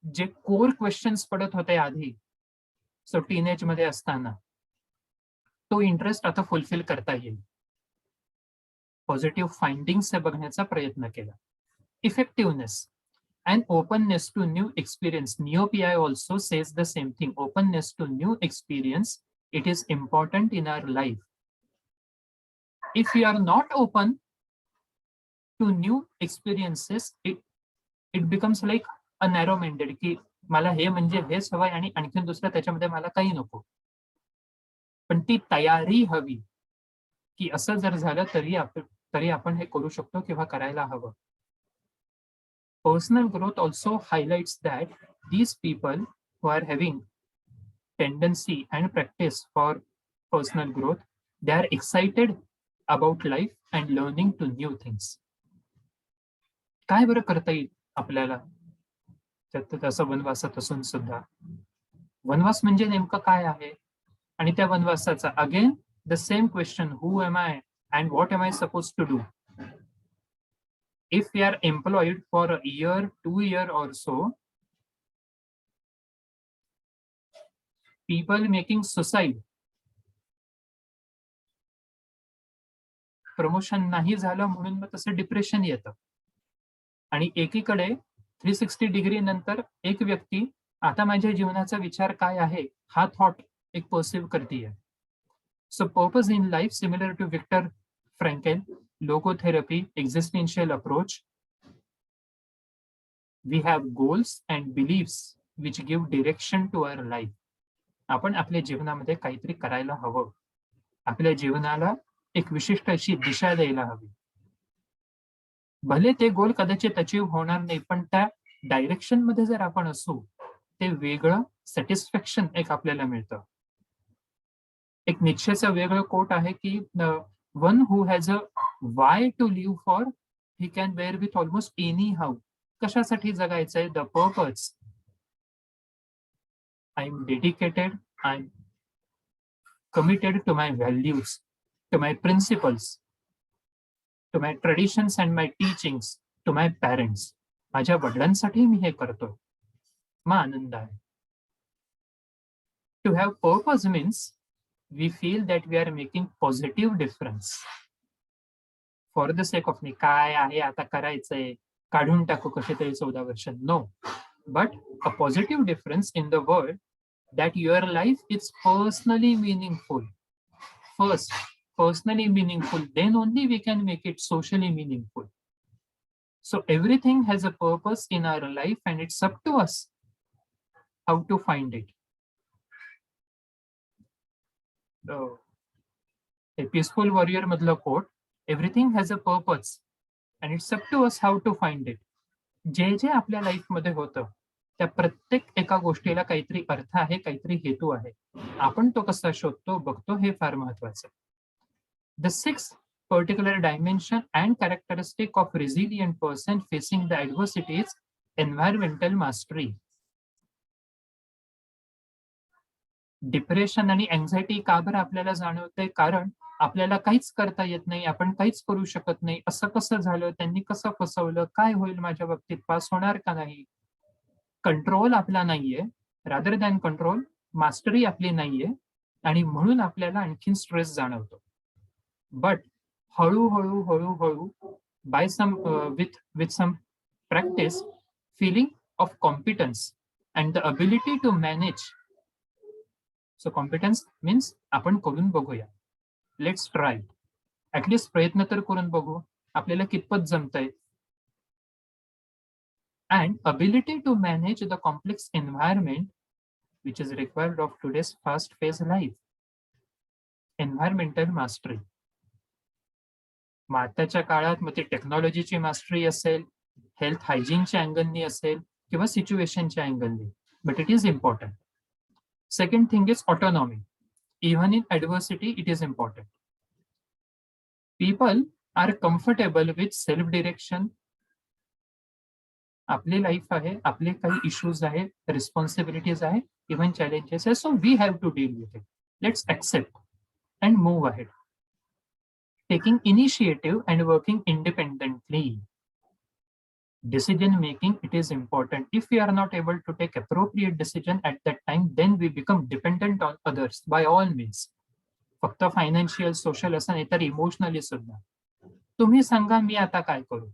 [SPEAKER 1] जे कोर क्वेश्चन्स पडत होते आधी, सो टीनेज मध्ये असताना, तो इंटरेस्ट आता फुलफिल करता येईल. पॉझिटिव्ह फाइंडिंग्स हे बघण्याचा प्रयत्न केला. Effectiveness and openness to new experience. NeoPI also says the same thing. Openness to new experience, it is important in our life. If we are not open to new experiences, it becomes like a narrow-minded की मला हे म्हणजे हेच हवंय आणि आणखीन दुसरं त्याच्यामध्ये मला काही नको. पण ती तयारी हवी की असं जर झालं तरी आपण हे करू शकतो किंवा करायला हवं. Personal growth also highlights that these people who are having tendency and practice for personal growth, they are excited about life and learning to new things. काय बरं करता येईल आपल्याला तसं वनवासात असून सुद्धा. वनवास म्हणजे नेमकं काय आहे आणि त्या वनवासाचा again the same question, who am I and what am I suppose to do. If we are employed for a year, 2 years or so, people making suicide, promotion नाही झालं म्हणून मग तसं डिप्रेशन येतं. आणि एकीकडे 360 डिग्री नंतर एक व्यक्ती आता माझ्या जीवनाचा विचार काय आहे हा थॉट एक परसिव्ह करतीये. So purpose in life similar to Viktor Frankl, logotherapy, existential approach. We have goals and beliefs which give direction to our life. आपण आपल्या जीवनामध्ये काहीतरी करायला हवं. आपल्या जीवनाला एक विशिष्ट अशी दिशा द्यायला हवी. भले ते गोल कदाचित अचीव्ह होणार नाही, पण त्या डायरेक्शन मध्ये जर आपण असू, ते वेगळं सॅटिस्फॅक्शन एक आपल्याला मिळतं. एक निश्चयचं वेगळं कोट आहे की one who has a why to live for, he can bear with almost any how. कशासाठी जगायचंय? The purpose. I'm dedicated, I'm committed to my values, to my principles, to my traditions and my teachings, to my parents. माझ्या वडिलांसाठी मी हे करतोय. मग आनंद आहे. To have purpose means we feel that we are making positive difference. For the sake of काय आहे आता करायचंय, काढून टाकू कसे तरी 14 वर्ष. No. But a positive difference in the world, that your life is personally meaningful. First, personally meaningful, then only we can make it socially meaningful. So everything has a purpose in our life and it's up to us how to find it. A Peaceful Warrior madla quote, everything has a purpose and it's up to us how to find it. जे जे आपल्या life मध्ये होतं त्या प्रत्येक एका गोष्टीला काहीतरी अर्थ आहे, काहीतरी हेतू आहे. आपण तो कसा शोधतो, बघतो, हे फार महत्वाचं. The sixth particular dimension and characteristic of resilient person facing the adversity is environmental mastery. Depression आणि अँझायटी का बरं आपल्याला जाणवतंय? कारण आपल्याला काहीच करता येत नाही, आपण काहीच करू शकत नाही. असं कसं झालं, त्यांनी कसं फसवलं, काय होईल माझ्या बाबतीत, पास होणार का नाही? कंट्रोल आपला नाहीये, रादर दॅन कंट्रोल मास्टरी आपली नाहीये आणि म्हणून आपल्याला आणखीन स्ट्रेस जाणवतो. बट हळूहळू हळूहळू by some with some practice, feeling of competence and the ability to manage. So competence means आपण करून बघूया. Let's try. At least प्रयत्न तर करून बघू, आपल्याला कितपत जमतंय. And ability to manage the complex environment which is required of today's fast-paced life. Environmental mastery. मग आताच्या काळात मग ती टेक्नॉलॉजीची मास्टरी असेल, हेल्थ हायजीनच्या अँगलनी असेल किंवा सिच्युएशनच्या अँगलनी, but it is important. Second thing is autonomy. Even in adversity it is important. People are comfortable with self direction. आपली लाईफ आहे, आपले काही इश्यूज आहेत, रिस्पॉन्सिबिलिटीज आहे, इव्हन चॅलेंजेस आहे. So we have to deal with it. Let's accept and move ahead. Taking initiative and working independently. Decision making, it is important. If we are not able to take appropriate decision at that time, then we become dependent on others by all means. फक्त financial, social असं नाही तर emotionally सुद्धा. तुम्ही सांगा मी आता काय करू.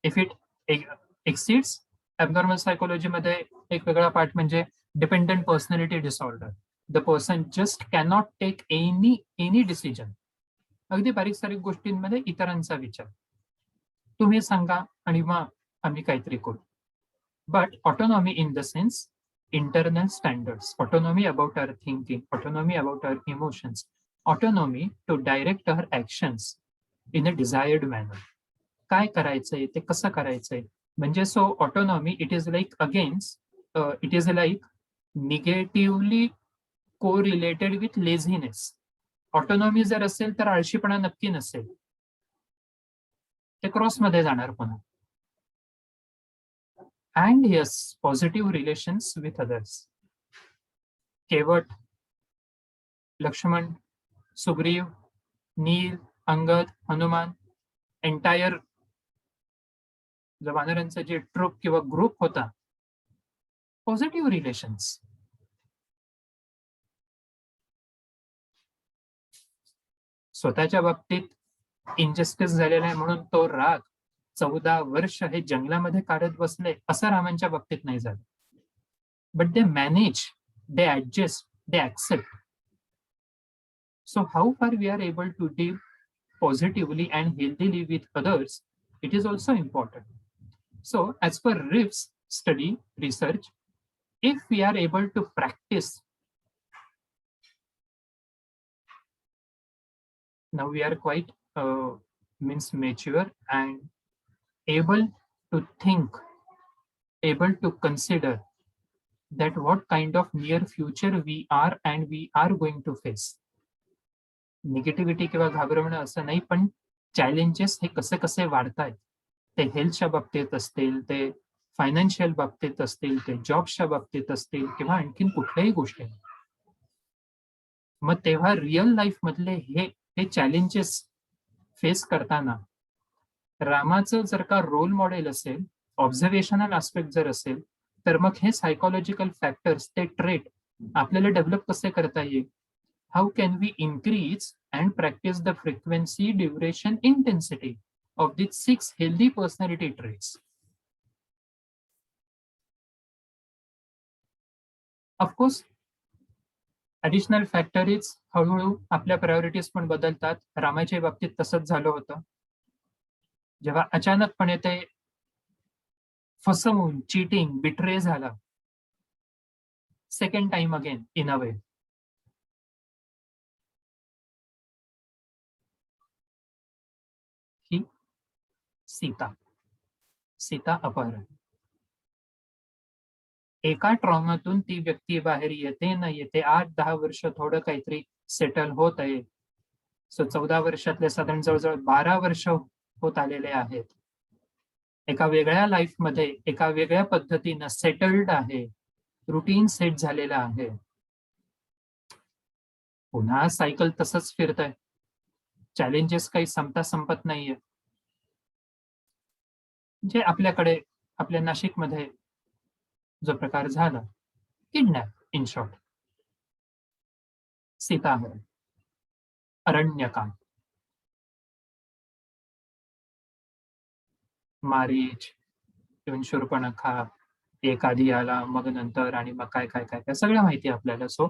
[SPEAKER 1] If it exceeds abnormal psychology मध्ये एक वेगळा पार्ट म्हणजे dependent personality disorder. The person just cannot take any decision. अगदी बारीक सारीक गोष्टींमध्ये इतरांचा विचार. तुम्ही सांगा आणि मग आम्ही काहीतरी करू. But autonomy in the sense internal standards, autonomy about our thinking, autonomy about our emotions, autonomy to direct our actions in a desired manner. काय करायचंय, ते कसं करायचंय. म्हणजे so autonomy it is like against, it is like negatively correlated with laziness. Autonomy जर असेल तर आळशीपणा नक्की नसेल, ते क्रॉसमध्ये जाणार पुन्हा. And yes, positive relations with others. Kevat, Lakshman, Sugriv, Nil, Angad, Hanuman, entire वानरांचा जे ट्रूप किंवा ग्रुप होता, पॉझिटिव्ह रिलेशन्स. स्वतःच्या बाबतीत इनजस्टिस झालेला आहे म्हणून तो राग 14 वर्ष हे जंगलामध्ये काढत बसले, असं रामांच्या बाबतीत नाही झालं. But they manage, they adjust, they accept. So how far we are able to deal positively and healthily with others, it is also important. So as per Ryff's study research, if we are able to practice, now we are quite means mature and able to think, able to consider that what kind of near future we are and we are going to face. Negativity किंवा घाबरवणं असं नाही, पण challenges हे कसे कसे वाढतायत, ते हेल्थच्या बाबतीत असतील, ते फायनान्शियल बाबतीत असतील, ते जॉबच्या बाबतीत असतील किंवा आणखीन कुठल्याही गोष्टी. मग तेव्हा रिअल लाईफ मधले हे चॅलेंजेस फेस करताना रामाचं जर का रोल मॉडेल असेल, ऑब्झर्वेशनल आस्पेक्ट जर असेल, तर मग हे सायकोलॉजिकल फॅक्टर्स, ते ट्रेट आपल्याला डेव्हलप कसे करता येईल? How can we increase and practice the frequency, duration, intensity of these 6 healthy personality traits. Of course, additional factor is हळूहळू आपल्या प्रायोरिटीज पण बदलतात. रामाच्या बाबतीत तसंच झालं होतं. जेव्हा अचानकपणे ते फसवून, चीटिंग, बिट्रे झाला. सेकंड टाइम अगेन इन अ वे. ही सीता अपहरण. एका ट्रॉमातून ती व्यक्ती बाहेर येते न येते 8-10 वर्ष थोडं काहीतरी सेटल होत आहे. सो 14 वर्षातले साधारण जवळजवळ 12 वर्ष होत आलेले आहेत. एका वेगळ्या लाईफमध्ये एका वेगळ्या पद्धतीनं सेटल्ड आहे, रुटीन सेट झालेलं आहे. पुन्हा सायकल तसंच फिरतंय. चॅलेंजेस काही संपत नाहीये. जे आपल्याकडे आपल्या नाशिकमध्ये जो प्रकार झाला, किडनॅप इन शॉर्ट, सीताहरण, अरण्यकांड, मारीच, इव्हन शूर्पणखा, एक आधी आला मग नंतर आणि मग काय काय काय काय सगळं माहिती आपल्याला. So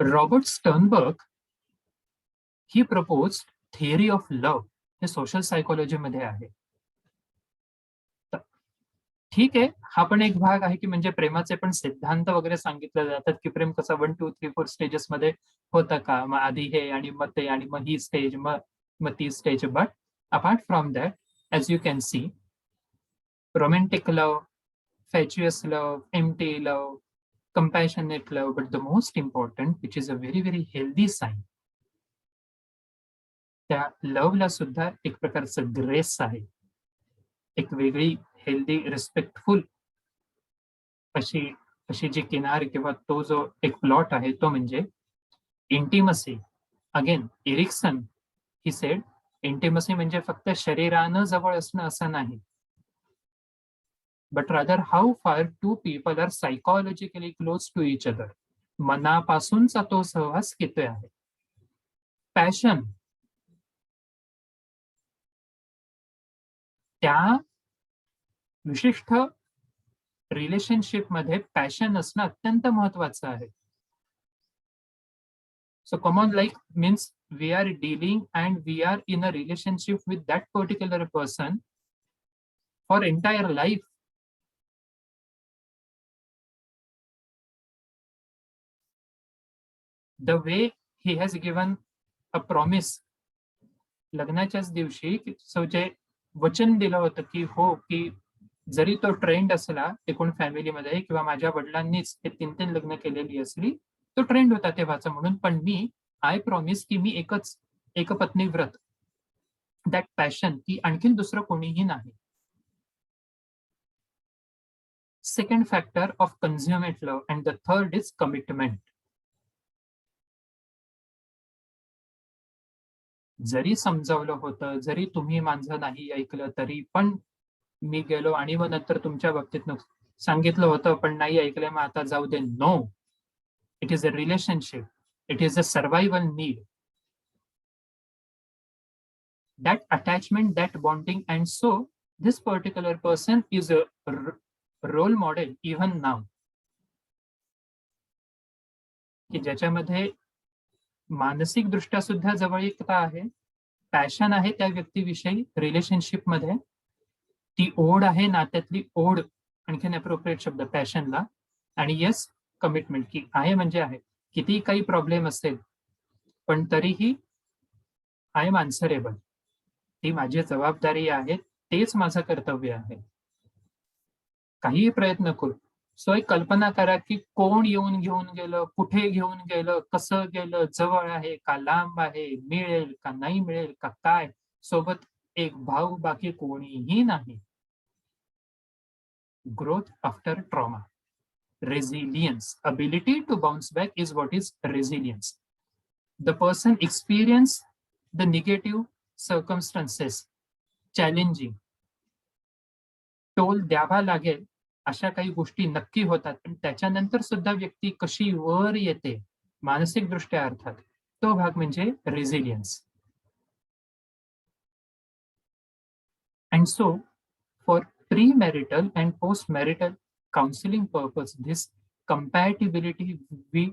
[SPEAKER 1] Robert Sternberg he propose theory of love हे सोशल सायकोलॉजी मध्ये आहे. ठीक आहे, हा पण एक भाग आहे की म्हणजे प्रेमाचे पण सिद्धांत वगैरे सांगितले जातात की प्रेम कसं 1, 2, 3, 4 स्टेजेस मध्ये होतं का, मग आधी हे आणि मग ते आणि मग ही स्टेज, मग ती stage. But apart from that, as you can see, romantic love, fatuous love, empty love, compassionate love, but the most important, which is a very, very healthy sign, त्या लव्हला सुद्धा एक प्रकारचं ग्रेस आहे. एक वेगळी हेल्दी, रिस्पेक्टफुल अशी जी किनार किंवा तो जो एक प्लॉट आहे तो म्हणजे intimacy. Again Erikson he said, intimacy म्हणजे फक्त शरीरानं जवळ असणं असं नाही, but rather how far two people are psychologically close to each other. मनापासूनचा तो सहवास किती आहे. पॅशन, त्या विशिष्ट रिलेशनशिप मध्ये पॅशन असणं अत्यंत महत्वाचं आहे. So common like means we are dealing and we are in a relationship with that particular person for entire life. The way he has given a promise लग्नाच्याच दिवशी, सो जे वचन दिलं होतं की हो, की जरी तो ट्रेंड असला एकूण फॅमिलीमध्ये किंवा माझ्या वडिलांनीच ते 3 लग्न केलेली असली, तो ट्रेंड होता तेव्हाचा म्हणून, पण मी आय प्रॉमिस की मी एकपत्नी व्रत, दॅट पॅशन की आणखीन दुसरं कोणीही नाही. Second factor of consummate love and the third is commitment. जरी समजावलं होतं, जरी तुम्ही माझं नाही ऐकलं, तरी पण मी गेलो आणि मग नंतर तुमच्या बाबतीत सांगितलं होतं पण नाही ऐकलं, मग आता जाऊ दे. No, it is a relationship, it is a survival need, that attachment, that bonding, and so this particular person is a role model even now, की ज्याच्यामध्ये मानसिक दृष्ट्या सुद्धा जवळीकता आहे, पॅशन आहे त्या व्यक्तीविषयी रिलेशनशिप मध्ये, ती ओढ आहे, नात्यातली ओढ, आणखीन अप्रोप्रिएट शब्द पॅशनला, आणि येस कमिटमेंट की आहे म्हणजे आहे, किती काही प्रॉब्लेम असेल पण तरीही आय एम आन्सरेबल, ती माझी जबाबदारी आहे, तेच माझं कर्तव्य आहे. काहीही प्रयत्न करू. सो एक कल्पना करा की कोण येऊन घेऊन गेलं, कुठे घेऊन गेलं, कसं गेलं, जवळ आहे का लांब आहे, मिळेल का नाही मिळेल का काय, सोबत एक भाऊ, बाकी कोणीही नाही. Growth after trauma, resilience, ability to bounce back is what is resilience. The person experience the negative circumstances, challenging, toll द्यावा लागेल अशा काही गोष्टी नक्की होतात, पण त्याच्यानंतर सुद्धा व्यक्ती कशी वर येते मानसिक दृष्ट्या अर्थात, तो भाग म्हणजे resilience. And so, for premarital and postmarital counseling purpose, this compatibility we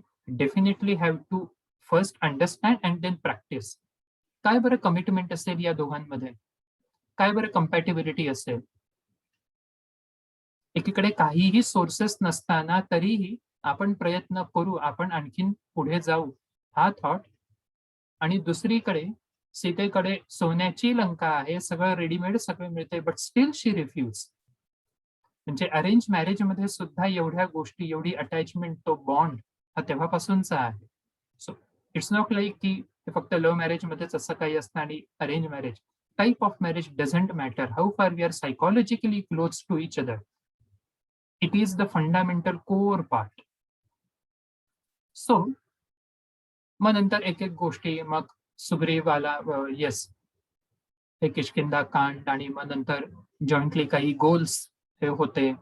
[SPEAKER 1] definitely have to first understand and then practice. काय बरं कमिटमेंट असेल या दोघांमध्ये? काय बरं कंपॅटिबिलिटी असेल? एकीकडे काहीही सोर्सेस नसताना तरीही आपण प्रयत्न करू, आपण आणखीन पुढे जाऊ हा थॉट, आणि दुसरीकडे सीतेकडे सोन्याची लंका आहे, सगळं रेडीमेड सगळं मिळते, बट स्टील शी रिफ्यूज. म्हणजे अरेंज मॅरेज मध्ये सुद्धा एवढ्या गोष्टी, एवढी अटॅचमेंट, तो बॉन्ड हा तेव्हापासूनचा आहे. सो इट्स नॉट लाईक की फक्त लव्ह मॅरेज मध्येच असं काही असतं आणि arrange marriage. Type of marriage doesn't matter, how far we are psychologically close to each other. It is the fundamental core part. So मग नंतर एक एक गोष्टी, मग सुग्रीवाला येस हे किष्किंधा कांड, आणि मग नंतर जॉईंटली काही गोल्स हे होते.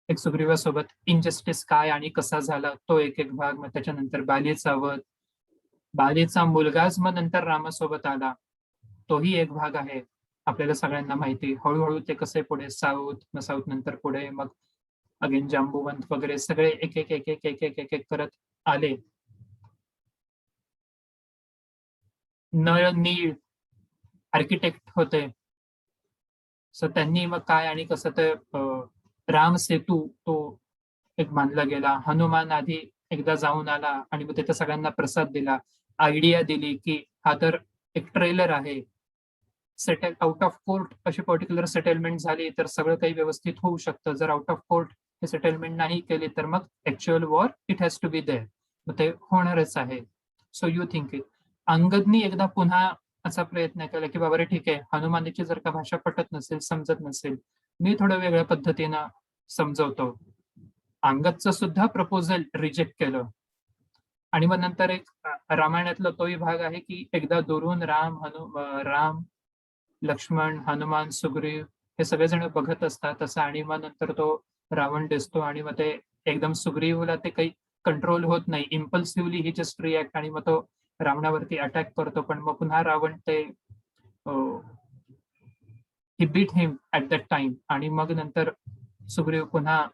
[SPEAKER 1] एक सुग्रीवासोबत इनजस्टिस काय आणि कसा झाला तो एक एक भाग. मग त्याच्यानंतर बालीचा वध, बालीचा मुलगाच मग नंतर रामासोबत आला, तोही एक भाग आहे आपल्याला सगळ्यांना माहिती. हळूहळू ते कसे पुढे साऊथ, मग साऊथ नंतर पुढे मग अगेन जांबुवंत वगैरे सगळे एक एक एक एक एक एक एक एक करत आले. नळ नीळ आर्किटेक्ट होते, सो त्यांनी मग काय आणि कसं ते राम सेतू तो एक मानला गेला. हनुमान आधी एकदा जाऊन आला आणि मग तिथे सगळ्यांना प्रसाद दिला, आयडिया दिली की हा तर एक ट्रेलर आहे, सेटल आउट ऑफ कोर्ट अशी पर्टिक्युलर सेटलमेंट झाली तर सगळं काही व्यवस्थित होऊ शकतं. जर आउट ऑफ कोर्ट हे सेटलमेंट नाही केली तर मग actual war it has to be there, मग ते होणारच आहे. So you think it. अंगदनी एकदा पुन्हा असा प्रयत्न केला की बाबा रे ठीक आहे, हनुमानाची जर का भाषा पटत नसेल, समजत नसेल, मी थोडं वेगळ्या पद्धतीनं समजवतो. अंगदचं सुद्धा प्रपोजल रिजेक्ट केलं. आणि मग नंतर एक रामायणातला तोही भाग आहे की एकदा दुरून राम, लक्ष्मण, हनुमान, सुग्रीव हे सगळेजण बघत असतात असं, आणि मग नंतर तो रावण दिसतो आणि मग ते एकदम सुग्रीवला ते काही कंट्रोल होत नाही, इम्पल्सिव्हली ही जस्ट रिॲक्ट, आणि मग तो रावणावरती अटॅक करतो. पण मग पुन्हा रावण ते he beat him at that time, आणि मग नंतर सुग्रीव पुन्हा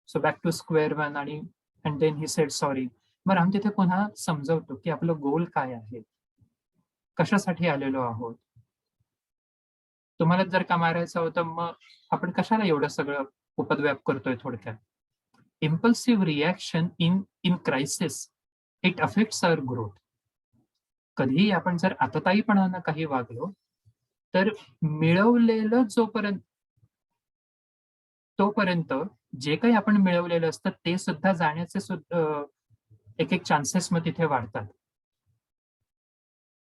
[SPEAKER 1] so back to square one, आणि and then he said sorry. मग राम तिथे पुन्हा समजवतो की आपलं गोल काय आहे, कशासाठी आलेलो आहोत. तुम्हाला जर का मारायचं होतं मग आपण कशाला एवढं सगळं उपद्व्याप करतोय. थोडक्यात impulsive reaction in in crisis it affects our growth. कधीही आपण जर आतताईपणानं काही वागलो तर मिळवलेलं तोपर्यंत जे काही आपण मिळवलेलं असतं ते सुद्धा जाण्याचे सुद्धा एक एक चान्सेस मग तिथे वाढतात.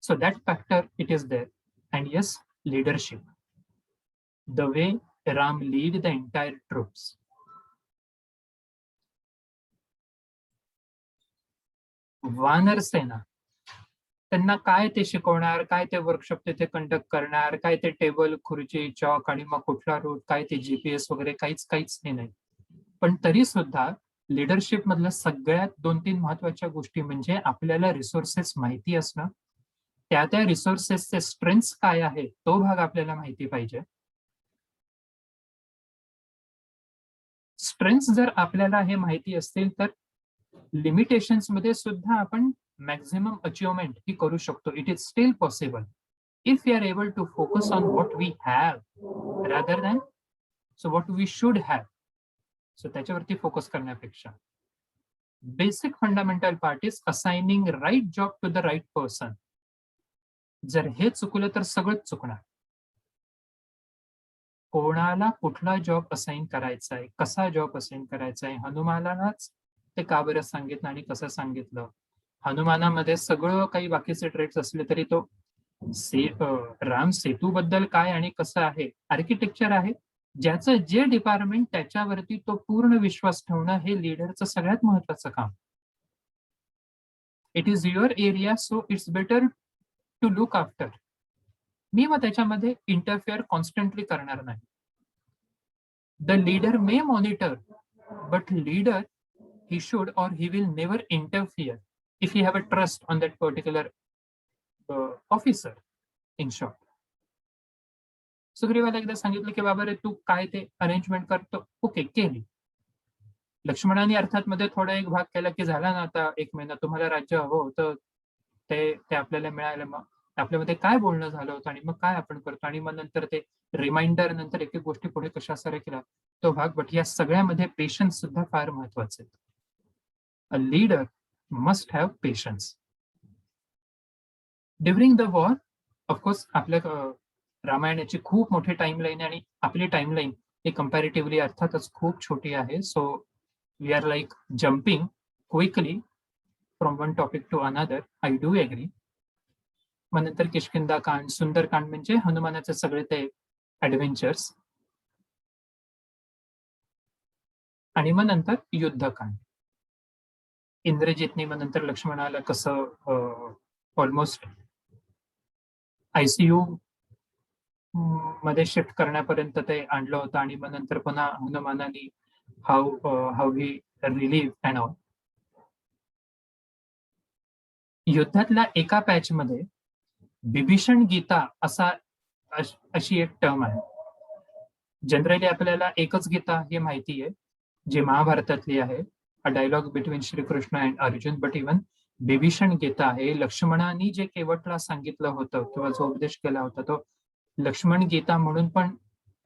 [SPEAKER 1] So that factor it is there. And yes, leadership, the way Ram lead the entire troops. वानर सेना त्यांना काय ते शिकवणार, काय ते वर्कशॉप तिथे कंडक्ट करणार, काय ते टेबल, खुर्ची, चॉक, आणि मग कुठला रूट, काय ते जीपीएस वगैरे काहीच हे नाही. पण तरी सुद्धा लिडरशिप मधल्या सगळ्यात 2-3 महत्वाच्या गोष्टी म्हणजे आपल्याला रिसोर्सेस माहिती असणं, त्या रिसोर्सेसचे स्ट्रेंथ्स काय आहे तो भाग आपल्याला माहिती पाहिजे. स्ट्रेंथ्स जर आपल्याला हे माहिती असतील तर लिमिटेशन्स मध्ये सुद्धा आपण मॅक्झिमम अचिव्हमेंट ही करू शकतो. It is still possible if we are able to focus on what we have rather than so what we should have. So त्याच्यावरती फोकस करण्यापेक्षा basic fundamental part is assigning right job to the right person. जर हे चुकलं तर सगळंच चुकणार. कोणाला कुठला जॉब असाइन करायचा आहे, कसा जॉब असाइन करायचा आहे, हनुमानालाच ते का बरं सांगितलं आणि कसं सांगितलं. हनुमानामध्ये सगळं काही बाकीचे ट्रेड्स असले तरी तो राम सेतू बद्दल काय आणि कसं आहे, आर्किटेक्चर आहे, ज्याचं जे डिपार्टमेंट त्याच्यावरती तो पूर्ण विश्वास ठेवणं हे लीडरचं सगळ्यात महत्वाचं काम. It is your area so it's better to look after. मी मग त्याच्यामध्ये इंटरफेअर कॉन्स्टंटली करणार नाही. The leader may monitor, but leader, he should or he will never interfere if he have a trust on that particular officer, in short. सुग्रीवाला एकदा सांगितलं की बाबा रे तू काय ते अरेंजमेंट करतो, ओके केली. लक्ष्मणाने अर्थात मध्ये थोडा एक भाग केला की झाला ना आता 1 महिना तुम्हाला राज्य हवं होतं, ते आपल्याला मिळालं. मग आपल्यामध्ये काय बोलणं झालं होतं आणि मग काय आपण करतो आणि मग नंतर ते रिमाइंडर नंतर एक एक गोष्टी पुढे कशा केला तो भाग. बट या सगळ्यामध्ये पेशन्स सुद्धा फार महत्वाचे. A leader must have patience. During the war of course आपल्या रामायणाची खूप मोठी टाइमलाईन आणि आपली टाइमलाईन ही कंपॅरेटिव्हली अर्थातच खूप छोटी आहे. So we are like jumping quickly from one topic to another. I do agree. मग नंतर किष्किंधा कांड, सुंदरकांड म्हणजे हनुमानाचे सगळे ते ऍडव्हेंचर्स. आणि मग नंतर युद्धकांड. इंद्रजितने मग नंतर लक्ष्मणाला कसं ऑलमोस्ट आयसीयू मध्ये शिफ्ट करण्यापर्यंत ते आणलं होतं आणि मग नंतर पुन्हा हनुमानाने how he relieve and all. युद्धातल्या एका पॅच मध्ये बिभीषण गीता अशी एक टर्म आहे. जनरली आपल्याला एकच गीता हे माहिती आहे जी महाभारतातली आहे, a dialogue between Shrikrishna and Arjun. But even Bibhishan Gita आहे लक्ष्मणाने जे केवटला सांगितलं होतं किंवा जो उपदेश केला होता तो लक्ष्मण गीता म्हणून पण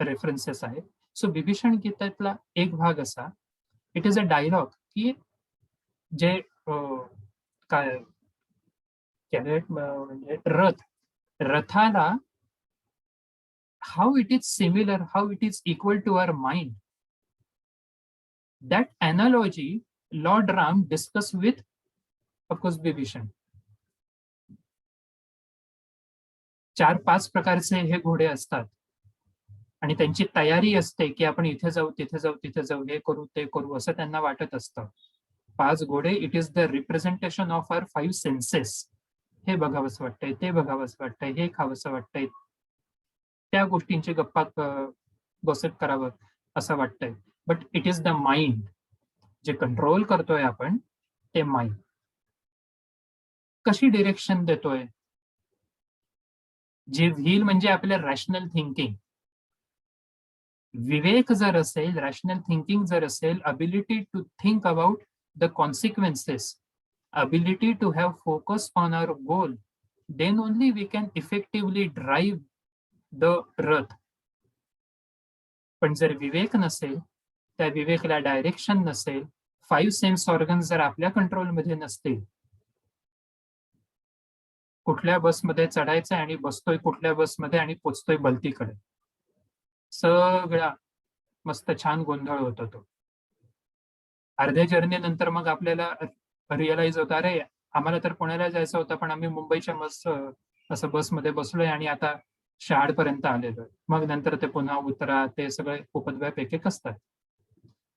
[SPEAKER 1] रेफरन्सेस आहे. सो बिभीषण गीतातला एक भाग असा, इट इज अ डायलॉग की जे काय कॅरेट म्हणजे रथाला how it is similar, how it is equal to our mind. That analogy Lord Ram discussed with, of course, Bibhishan. 4-5 प्रकारचे हे घोडे असतात आणि त्यांची तयारी असते की आपण इथे जाऊ तिथे जाऊ तिथे जाऊ, हे करू ते करू असं त्यांना वाटत असतं. 5 घोडे it is the representation of our 5 senses. हे बघावंसं वाटतंय, ते बघावंसं वाटतंय, हे खावंसं वाटतंय, त्या गोष्टींची गप्पा गॉसिप करावं असं वाटतंय. But it is the mind जे कंट्रोल करतोय आपण, ते माइंड कशी डिरेक्शन देतोय. जे व्हील म्हणजे आपलं रॅशनल थिंकिंग. विवेक जर असेल, रॅशनल थिंकिंग जर असेल, ability to think about the consequences, ability to have focus on our goal, then only we can effectively drive the रथ. पण जर विवेक नसेल, त्या विवेकला डायरेक्शन नसेल, 5 सेन्स ऑर्गन जर आपल्या कंट्रोलमध्ये नसतील, कुठल्या बसमध्ये चढायचं आणि बसतोय कुठल्या बसमध्ये आणि पोचतोय भलतीकडे, सगळा मस्त छान गोंधळ होतो तो. अर्ध्या जर्नी नंतर मग आपल्याला रिअलाइज होतं, अरे आम्हाला तर पुण्याला जायचं होतं पण आम्ही मुंबईच्या असं बसमध्ये बसलोय आणि आता शहाडपर्यंत आलेलोय. मग नंतर ते पुन्हा उतरा, ते सगळे उपद्व्याप एक एक असतात.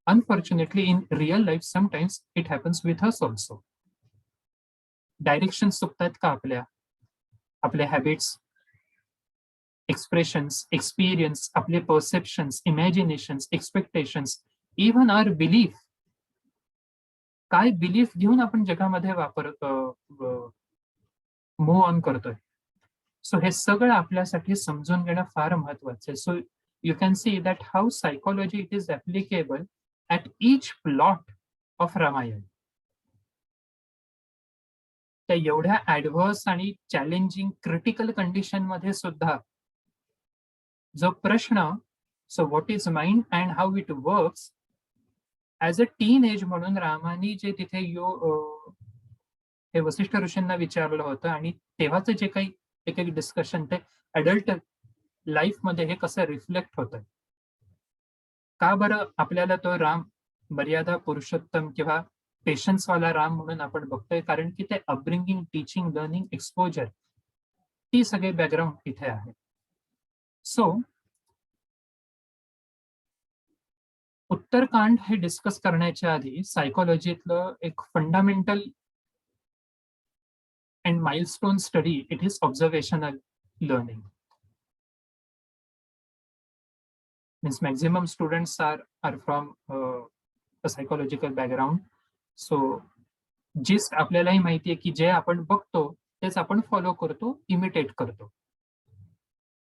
[SPEAKER 1] Unfortunately in real life sometimes it happens with us also. Direction चुकतात का आपल्या हॅबिट्स, एक्सप्रेशन्स, एक्सपिरियन्स, आपले परसेप्शन्स, इमॅजिनेशन्स, एक्सपेक्टेशन्स, इव्हन आवर बिलीफ. काय बिलीफ घेऊन आपण जगामध्ये मूव्ह ऑन करतोय. सो हे सगळं आपल्यासाठी समजून घेणं फार महत्वाचं आहे. So you can see that how psychology it is applicable at each plot of Ramayan. त्या एवढ्या ऍडव्हर्स आणि चॅलेंजिंग क्रिटिकल कंडिशन मध्ये सुद्धा जो प्रश्न, so what is mind and how it works, as a teenage म्हणून रामानी जे तिथे हे वसिष्ठ ऋषींना विचारलं होतं आणि तेव्हाच जे काही एक एक डिस्कशन ते अडल्ट लाईफ मध्ये हे कसं रिफ्लेक्ट होतंय. का बरं आपल्याला तो राम मर्यादा पुरुषोत्तम किंवा पेशन्स वाला राम म्हणून आपण बघतोय, कारण की ते अपब्रिंगिंग, टीचिंग, लर्निंग, एक्सपोजर, ती सगळे बॅकग्राऊंड इथे आहे. सो उत्तरकांड हे डिस्कस करण्याच्या आधी सायकोलॉजीतलं एक fundamental and milestone study it is observational learning. means maximum students are from a psychological background. So gist आपल्यालाही माहिती आहे की जे आपण बघतो तेच आपण फॉलो करतो, इमिटेट करतो.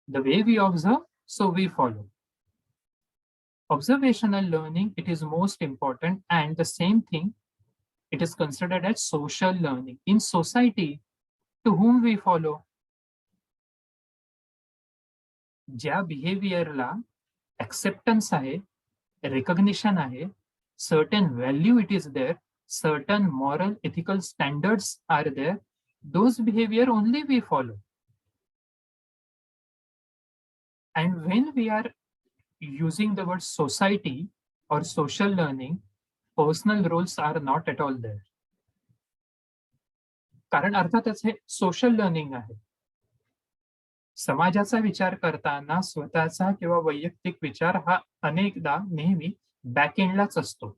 [SPEAKER 1] The way we observe, so we follow. Observational learning, it is most important, and the same thing, it is considered as social learning. In society, to whom we follow, ज्या बिहेवियरला acceptance आहे, recognition आहे, certain value it is there, certain moral ethical standards are there, those behavior only we follow. And when we are using the word society or social learning, personal roles are not at all there. कारण अर्थातच हे social learning आहे. समाजाचा विचार करताना स्वतःचा किंवा वैयक्तिक विचार हा अनेकदा नेहमी बॅकएंडलाच असतो.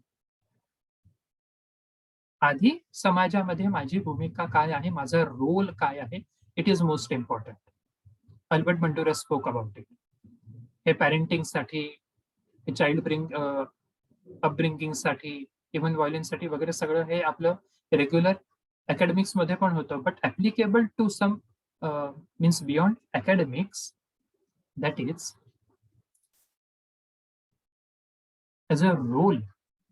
[SPEAKER 1] आधी समाजामध्ये माझी भूमिका काय आहे, माझा रोल काय आहे, it is most important. Albert Bandura spoke about it. हे पॅरेंटिंगसाठी, चाइल्ड अपब्रिंगिंगसाठी, इव्हन व्हायलन्ससाठी वगैरे सगळं हे आपलं रेग्युलर अकॅडमिक्स मध्ये पण होतं, but applicable to some means beyond academics, that is as a role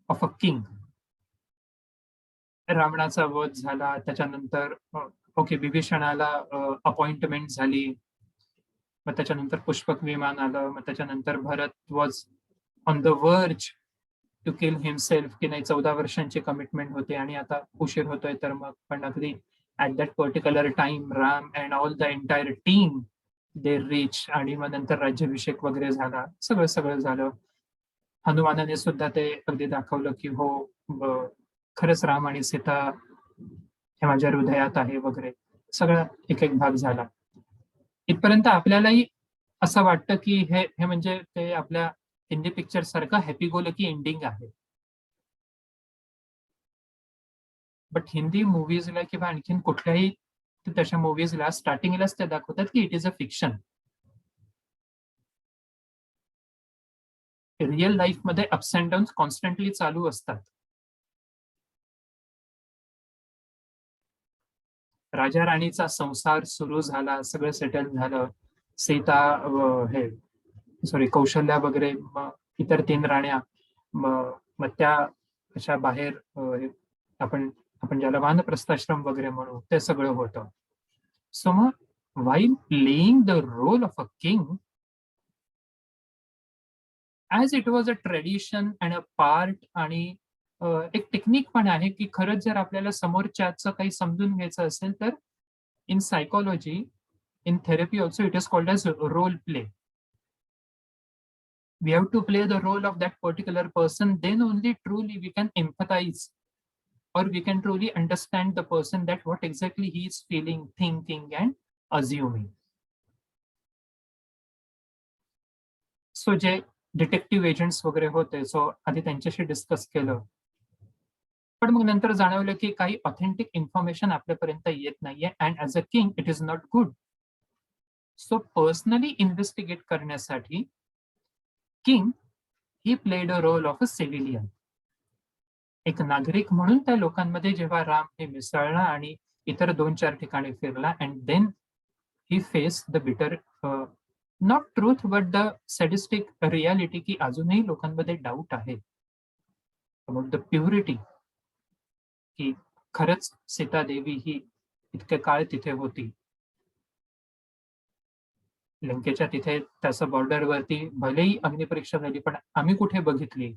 [SPEAKER 1] of a king. रावणाचा वध झाला, त्याच्यानंतर ओके विभीषणाला अपॉइंटमेंट झाली, मग त्याच्यानंतर पुष्पक विमान आलं, मग त्याच्यानंतर भरत वॉज ऑन द वर्ज टू किल हिमसेल्फ, की नाही 14 वर्षांची कमिटमेंट होती आणि आता उशीर होतोय, तर मग पण अगदी at that particular time Ram and all the entire team they rich, आणि मग नंतर राज्याभिषेक वगैरे झाला, सगळं सगळं झालं. हनुमानाने सुद्धा ते अगदी दाखवलं की हो खरंच राम आणि सीता हे माझ्या हृदयात आहे वगैरे, सगळा एक एक भाग झाला. इथपर्यंत आपल्यालाही असं वाटतं की हे म्हणजे ते आपल्या हिंदी पिक्चर सारखं हॅपी गो लकी एंडिंग आहे. बट हिंदी मूवीजला किंवा आणखीन कुठल्याही तशा मूवीजला स्टार्टिंगलाच ते दाखवतात की it is a fiction. Real life मध्ये अप्स अँड डाऊन्स कॉन्स्टंटली चालू असतात. राजा राणीचा संसार सुरू झाला, सगळं सेटल झालं, सीता हे सॉरी कौशल्या वगैरे, इतर 3 राण्या, मग त्या अशा बाहेर आपण ज्याला वानप्रस्थाश्रम वगैरे म्हणू, ते सगळं होतं. सो मग while playing the role of a king, as it was a tradition and a part, आणि एक टेक्निक पण आहे की खरंच जर आपल्याला समोरच्याचं काही समजून घ्यायचं असेल तर in psychology, in therapy also it is called as role play. We have to play the role of that particular person, then only truly we can empathize, or we can truly understand the person, that what exactly he is feeling, thinking and assuming. So जे detective agents वगैरे होते, so आधी त्यांच्याशी discuss केलं, पण मग नंतर जाणवलं की काही ऑथेंटिक इन्फॉर्मेशन आपल्यापर्यंत येत नाहीये, and as a king it is not good. So personally investigate करण्यासाठी king he played a role of a civilian. एक नागरिक म्हणून त्या लोकांमध्ये जेव्हा राम हे मिसळला आणि इतर 2-4 ठिकाणी फिरला, and then he face the bitter not truth but the sadistic reality, की अजूनही लोकांमध्ये डाऊट आहे अबाउट द प्युरिटी, की खरंच सीता देवी ही इतके काळ तिथे होती. लंकेच्या तिथे त्याचं बॉर्डरवरती भलेही अग्निपरीक्षा झाली, पण आम्ही कुठे बघितली.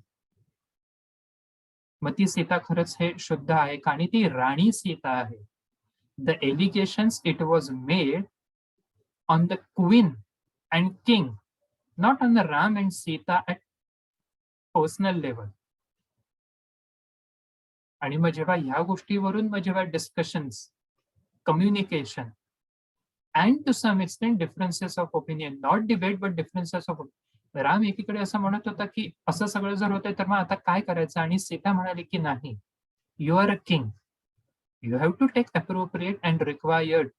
[SPEAKER 1] मग ती सीता खरंच हे शुद्ध आहे का, आणि ती राणी सीता आहे. The allegations it was made on the queen and king, not on the Ram and Sita at personal level. आणि मग जेव्हा ह्या गोष्टीवरून मग जेव्हा discussions, communication and to some extent differences of opinion, not debate but differences of, Ram एकीकडे असं म्हणत होता की असं सगळं जर होतंय तर मग आता काय करायचं, आणि सीता म्हणाली की नाही, you are a king, you have to take appropriate and required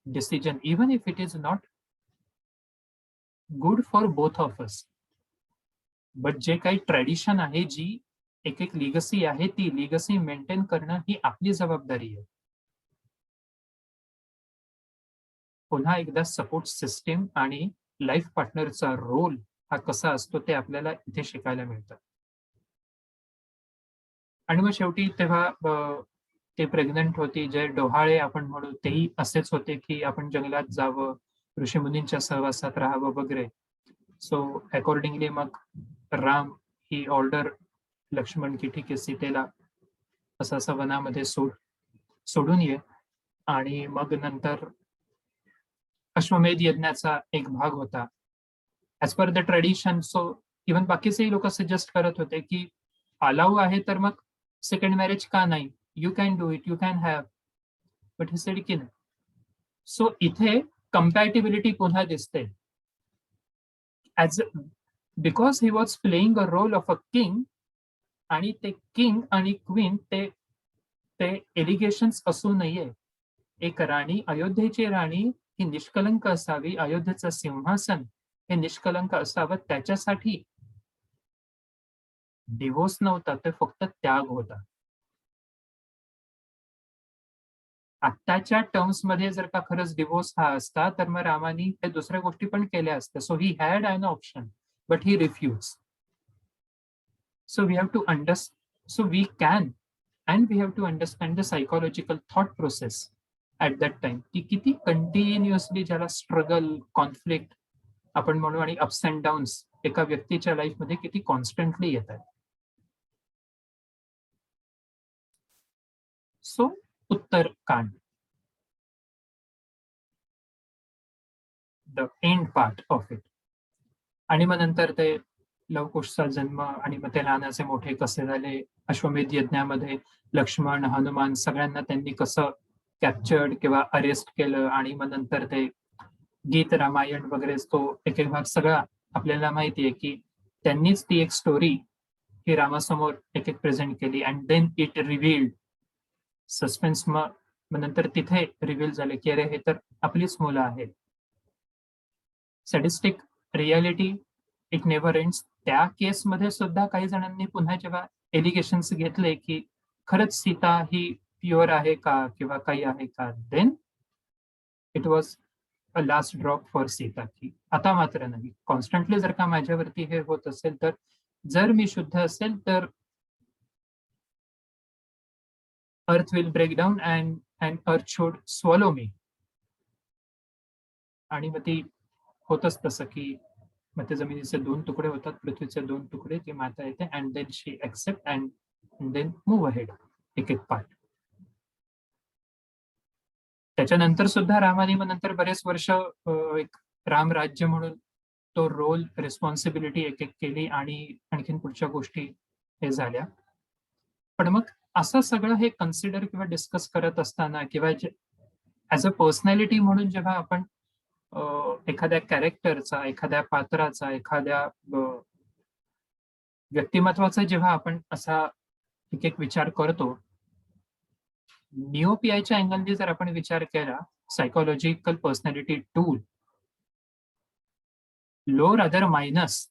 [SPEAKER 1] decision even if it is not good for both of us. But जे काही ट्रॅडिशन आहे, जी एक एक लिगसी आहे, ती लिगसी मेंटेन करणं ही आपली जबाबदारी आहे. पुन्हा एकदा सपोर्ट सिस्टीम आणि लाईफ पार्टनरचा रोल हा कसा असतो ते आपल्याला इथे शिकायला मिळतं. आणि मग शेवटी तेव्हा ते प्रेग्नंट होती, जे डोहाळे आपण म्हणू तेही असेच होते, की आपण जंगलात जावं, ऋषीमुनींच्या सहवासात राहावं वगैरे. सो अकॉर्डिंगली मग राम ही ऑर्डर लक्ष्मण की ठीक आहे सीतेला असं वनामध्ये सोडून ये आणि मग नंतर अश्वमेध यज्ञाचा एक भाग होता. As per the tradition even बाकीचेही लोकं सजेस्ट करत होते, की अलाऊ आहे तर मग सेकंड मॅरेज का नाही? You can do it, you can have. But he said की नाही. सो इथे कंपॅटिबिलिटी पुन्हा दिसते. As because he was playing a role of a king आणि ते किंग आणि क्वीन ते ते एलिगेशन्स असू नये. एक राणी, अयोध्येची राणी ही निष्कलंक असावी, अयोध्येचं सिंहासन हे निष्कलंक असावं त्याच्यासाठी डिव्होर्स नव्हता, तर फक्त त्याग होता. आत्ताच्या टर्म्समध्ये जर का खरंच डिव्होर्स हा असता, तर मग रामानी त्या दुसऱ्या गोष्टी पण केल्या असत्या. So he had an option, but he refuse. So we have to understand, so we can, and we have to understand the psychological thought process at that time, की किती कंटिन्युअसली ज्याला स्ट्रगल, कॉन्फ्लिक्ट आपण म्हणू आणि ups and downs एका व्यक्तीच्या लाईफमध्ये किती कॉन्स्टंटली येतात. So Uttarakanda, the end part of it. आणि मग नंतर ते लवकुशचा जन्म आणि मग ते लहानाचे मोठे कसे झाले, अश्वमेध यज्ञामध्ये लक्ष्मण, हनुमान सगळ्यांना त्यांनी कसं कॅप्चर्ड किंवा अरेस्ट केलं आणि मग नंतर ते गीत रामायण वगैरे तो एक एक भाग सगळा आपल्याला माहिती आहे, की त्यांनीच ती एक स्टोरी ही रामासमोर एक एक प्रेझेंट केली अँड देन इट रिव्हील्ड सस्पेन्स. मग नंतर तिथे रिव्हील झाले, की अरे हे तर आपलीच मुलं आहेत. Sadistic reality it never ends. त्या केसमध्ये सुद्धा काही जणांनी पुन्हा जेव्हा एलिगेशन्स घेतले, की खरंच सीता ही प्युअर आहे का किंवा काही आहे का, then it was a last drop for Sita, की आता मात्र नाही. कॉन्स्टंटली जर का माझ्यावरती हे होत असेल, तर जर मी शुद्ध असेल तर earth will break down and earth should swallow me. आणि मग ती होतच तसं, की मग ते जमिनीचे 2 तुकडे होतात, पृथ्वीचे 2 तुकडे, ती माता येते and then she accept and then move ahead एक एक पार्ट. त्याच्यानंतर सुद्धा रामाने मग नंतर बरेच वर्ष एक रामराज्य म्हणून तो रोल, रिस्पॉन्सिबिलिटी एक एक केली आणि आणखीन पुढच्या गोष्टी हे झाल्या. पण मग असं सगळं हे कन्सिडर किंवा डिस्कस करत असताना किंवा ॲज अ पर्सनॅलिटी म्हणून जेव्हा आपण एखाद्या कॅरेक्टरचा, एखाद्या पात्राचा, एखाद्या व्यक्तिमत्वाचा जेव्हा आपण असा एक एक विचार करतो, निओपीआयच्या अँगलने जर आपण विचार केला, psychological personality tool, low rather minus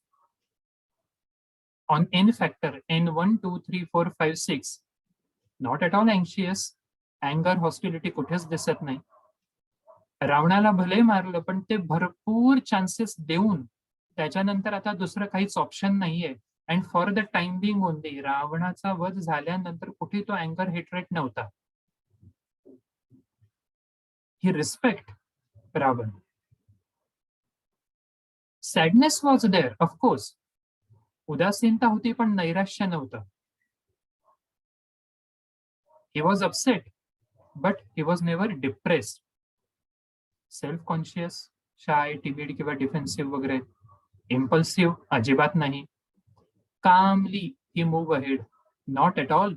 [SPEAKER 1] on n factor n1 2 3 4 5 6, not at all anxious, anger, hostility कुठेच दिसत नाही. रावणाला भले मारलं पण ते भरपूर चान्सेस देऊन त्याच्यानंतर आता दुसरं काहीच ऑप्शन नाहीये and for the time being only रावणाचा वध झाल्यानंतर कुठे तो अँगर, हेट्रेट नव्हता. He respect Ravan. Sadness was there of course, उदासीनता होती पण नैराश्य नव्हतं. He was upset but he was never depressed. Self conscious, shy, timid किंवा डिफेन्सिव्ह वगैरे, इम्पल्सिव्ह अजिबात नाही. कामली he move ahead, not at all